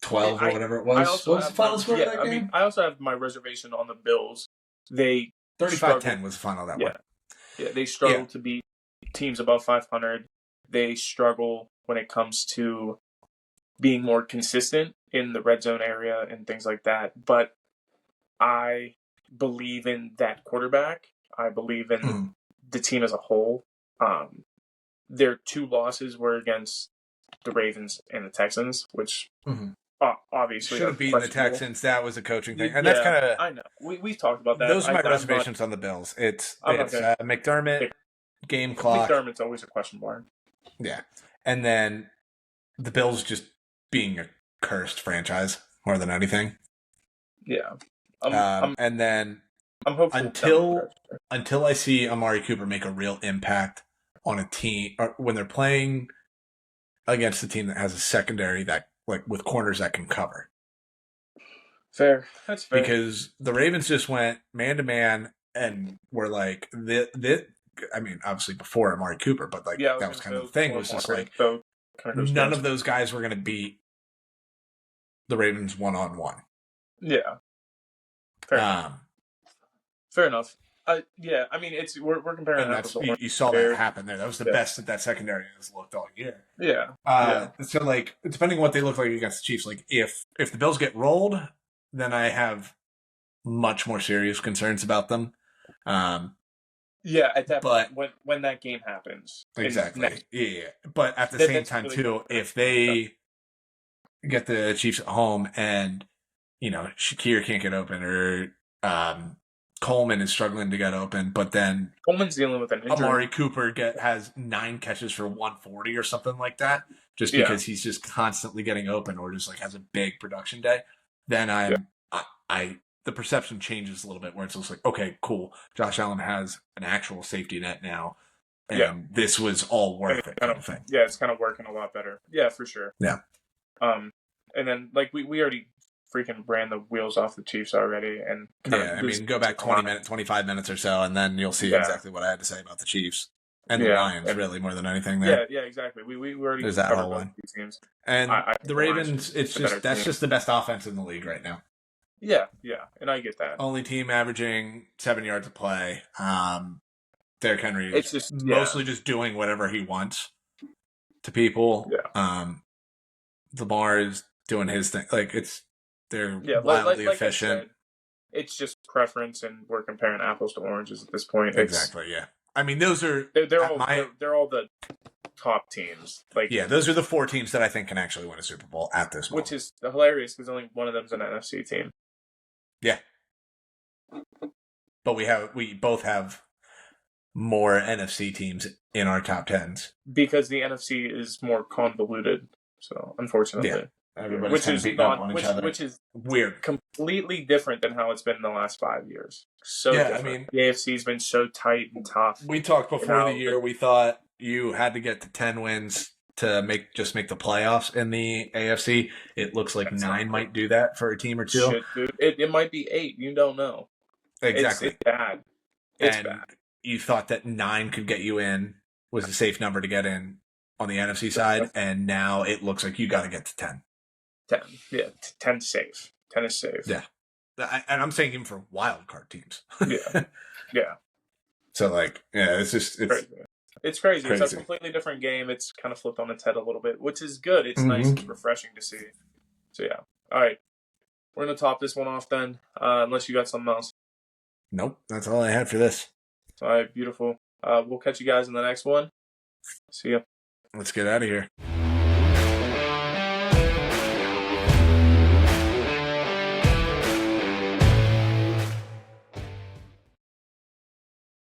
[SPEAKER 1] 12 or whatever it was? What was the final score of that game?
[SPEAKER 2] I also have my reservation on the Bills. They
[SPEAKER 1] 35-10 was the final that one.
[SPEAKER 2] Yeah, they struggle to beat teams above 500. They struggle when it comes to being more consistent in the red zone area and things like that. But I believe in that quarterback. I believe in the team as a whole. Their 2 losses were against the Ravens and the Texans, which obviously
[SPEAKER 1] should have beaten the Texans. That was a coaching thing, and that's kind of.
[SPEAKER 2] I know we've talked about that.
[SPEAKER 1] Those are my reservations on the Bills. It's McDermott, game clock.
[SPEAKER 2] McDermott's always a question mark.
[SPEAKER 1] Yeah, and then the Bills just being a cursed franchise more than anything.
[SPEAKER 2] Yeah,
[SPEAKER 1] and then
[SPEAKER 2] I'm hopeful
[SPEAKER 1] until I see Amari Cooper make a real impact on a team, or when they're playing against a team that has a secondary that, like, with corners that can cover.
[SPEAKER 2] Fair. That's fair.
[SPEAKER 1] Because the Ravens just went man to man and were like, I mean, obviously before Amari Cooper, but like that was kind of the thing. It was just like none of those guys were going to beat the Ravens one-on-one.
[SPEAKER 2] Yeah. Fair enough. Yeah, I mean, we're comparing.
[SPEAKER 1] And you saw that happen there. That was the best that secondary has looked all year.
[SPEAKER 2] Yeah.
[SPEAKER 1] So, like, depending on what they look like against the Chiefs, like if the Bills get rolled, then I have much more serious concerns about them.
[SPEAKER 2] Yeah, at that point, when that game happens.
[SPEAKER 1] Exactly. Yeah. But at the same time, really too, if they get the Chiefs at home and, you know, Shakir can't get open, or Coleman is struggling to get open, but then
[SPEAKER 2] Coleman's dealing with an injury.
[SPEAKER 1] Amari Cooper has 9 catches for 140 or something like that, just because he's just constantly getting open, or just like has a big production day. Then the perception changes a little bit, where it's just like, okay, cool, Josh Allen has an actual safety net now, and this was all worth it, kind of thing.
[SPEAKER 2] Yeah, it's kind of working a lot better. Yeah, for sure.
[SPEAKER 1] Yeah.
[SPEAKER 2] And then like we already freaking ran the wheels off the Chiefs already, and
[SPEAKER 1] I mean, go back 25 minutes or so, and then you'll see exactly what I had to say about the Chiefs and the Lions, really, more than anything. There,
[SPEAKER 2] yeah, exactly. We already
[SPEAKER 1] there's that whole one.
[SPEAKER 2] Teams.
[SPEAKER 1] And the Ravens, that's just the best offense in the league right now.
[SPEAKER 2] Yeah, and I get that.
[SPEAKER 1] Only team averaging 7 yards a play. Derrick Henry is mostly just doing whatever he wants to people.
[SPEAKER 2] Yeah.
[SPEAKER 1] Lamar is doing his thing. Like, they're wildly efficient.
[SPEAKER 2] Said, it's just preference, and we're comparing apples to oranges at this point.
[SPEAKER 1] Exactly. Yeah. I mean, those are
[SPEAKER 2] they're all the top teams. Like,
[SPEAKER 1] yeah, those are the 4 teams that I think can actually win a Super Bowl at this moment.
[SPEAKER 2] Which is hilarious because only one of them's an NFC team.
[SPEAKER 1] Yeah. But we both have more NFC teams in our top 10s.
[SPEAKER 2] Because the NFC is more convoluted. So, unfortunately.
[SPEAKER 1] Everybody's kind of beating up on each other.
[SPEAKER 2] Which is
[SPEAKER 1] weird.
[SPEAKER 2] Completely different than how it's been in the last 5 years. So different. I mean, the AFC's been so tight and tough.
[SPEAKER 1] We talked before the year, we thought you had to get to 10 wins to make the playoffs in the AFC. It looks like 9 might do that for a team or 2.
[SPEAKER 2] It might be 8. You don't know.
[SPEAKER 1] Exactly.
[SPEAKER 2] It's bad. It's bad.
[SPEAKER 1] You thought that 9 could get you in, was a safe number to get in on the NFC side, and now it looks like you got to get to 10.
[SPEAKER 2] 10. Yeah, 10 safe. 10 is safe.
[SPEAKER 1] Yeah. And I'm saying even for wild card teams.
[SPEAKER 2] Yeah.
[SPEAKER 1] So, like, it's
[SPEAKER 2] crazy. It's crazy. It's a completely different game. It's kind of flipped on its head a little bit, which is good. It's nice. It's refreshing to see. So, yeah. All right. We're going to top this one off then, unless you got something else.
[SPEAKER 1] Nope. That's all I had for this.
[SPEAKER 2] All right. Beautiful. We'll catch you guys in the next one. See ya.
[SPEAKER 1] Let's get out of here.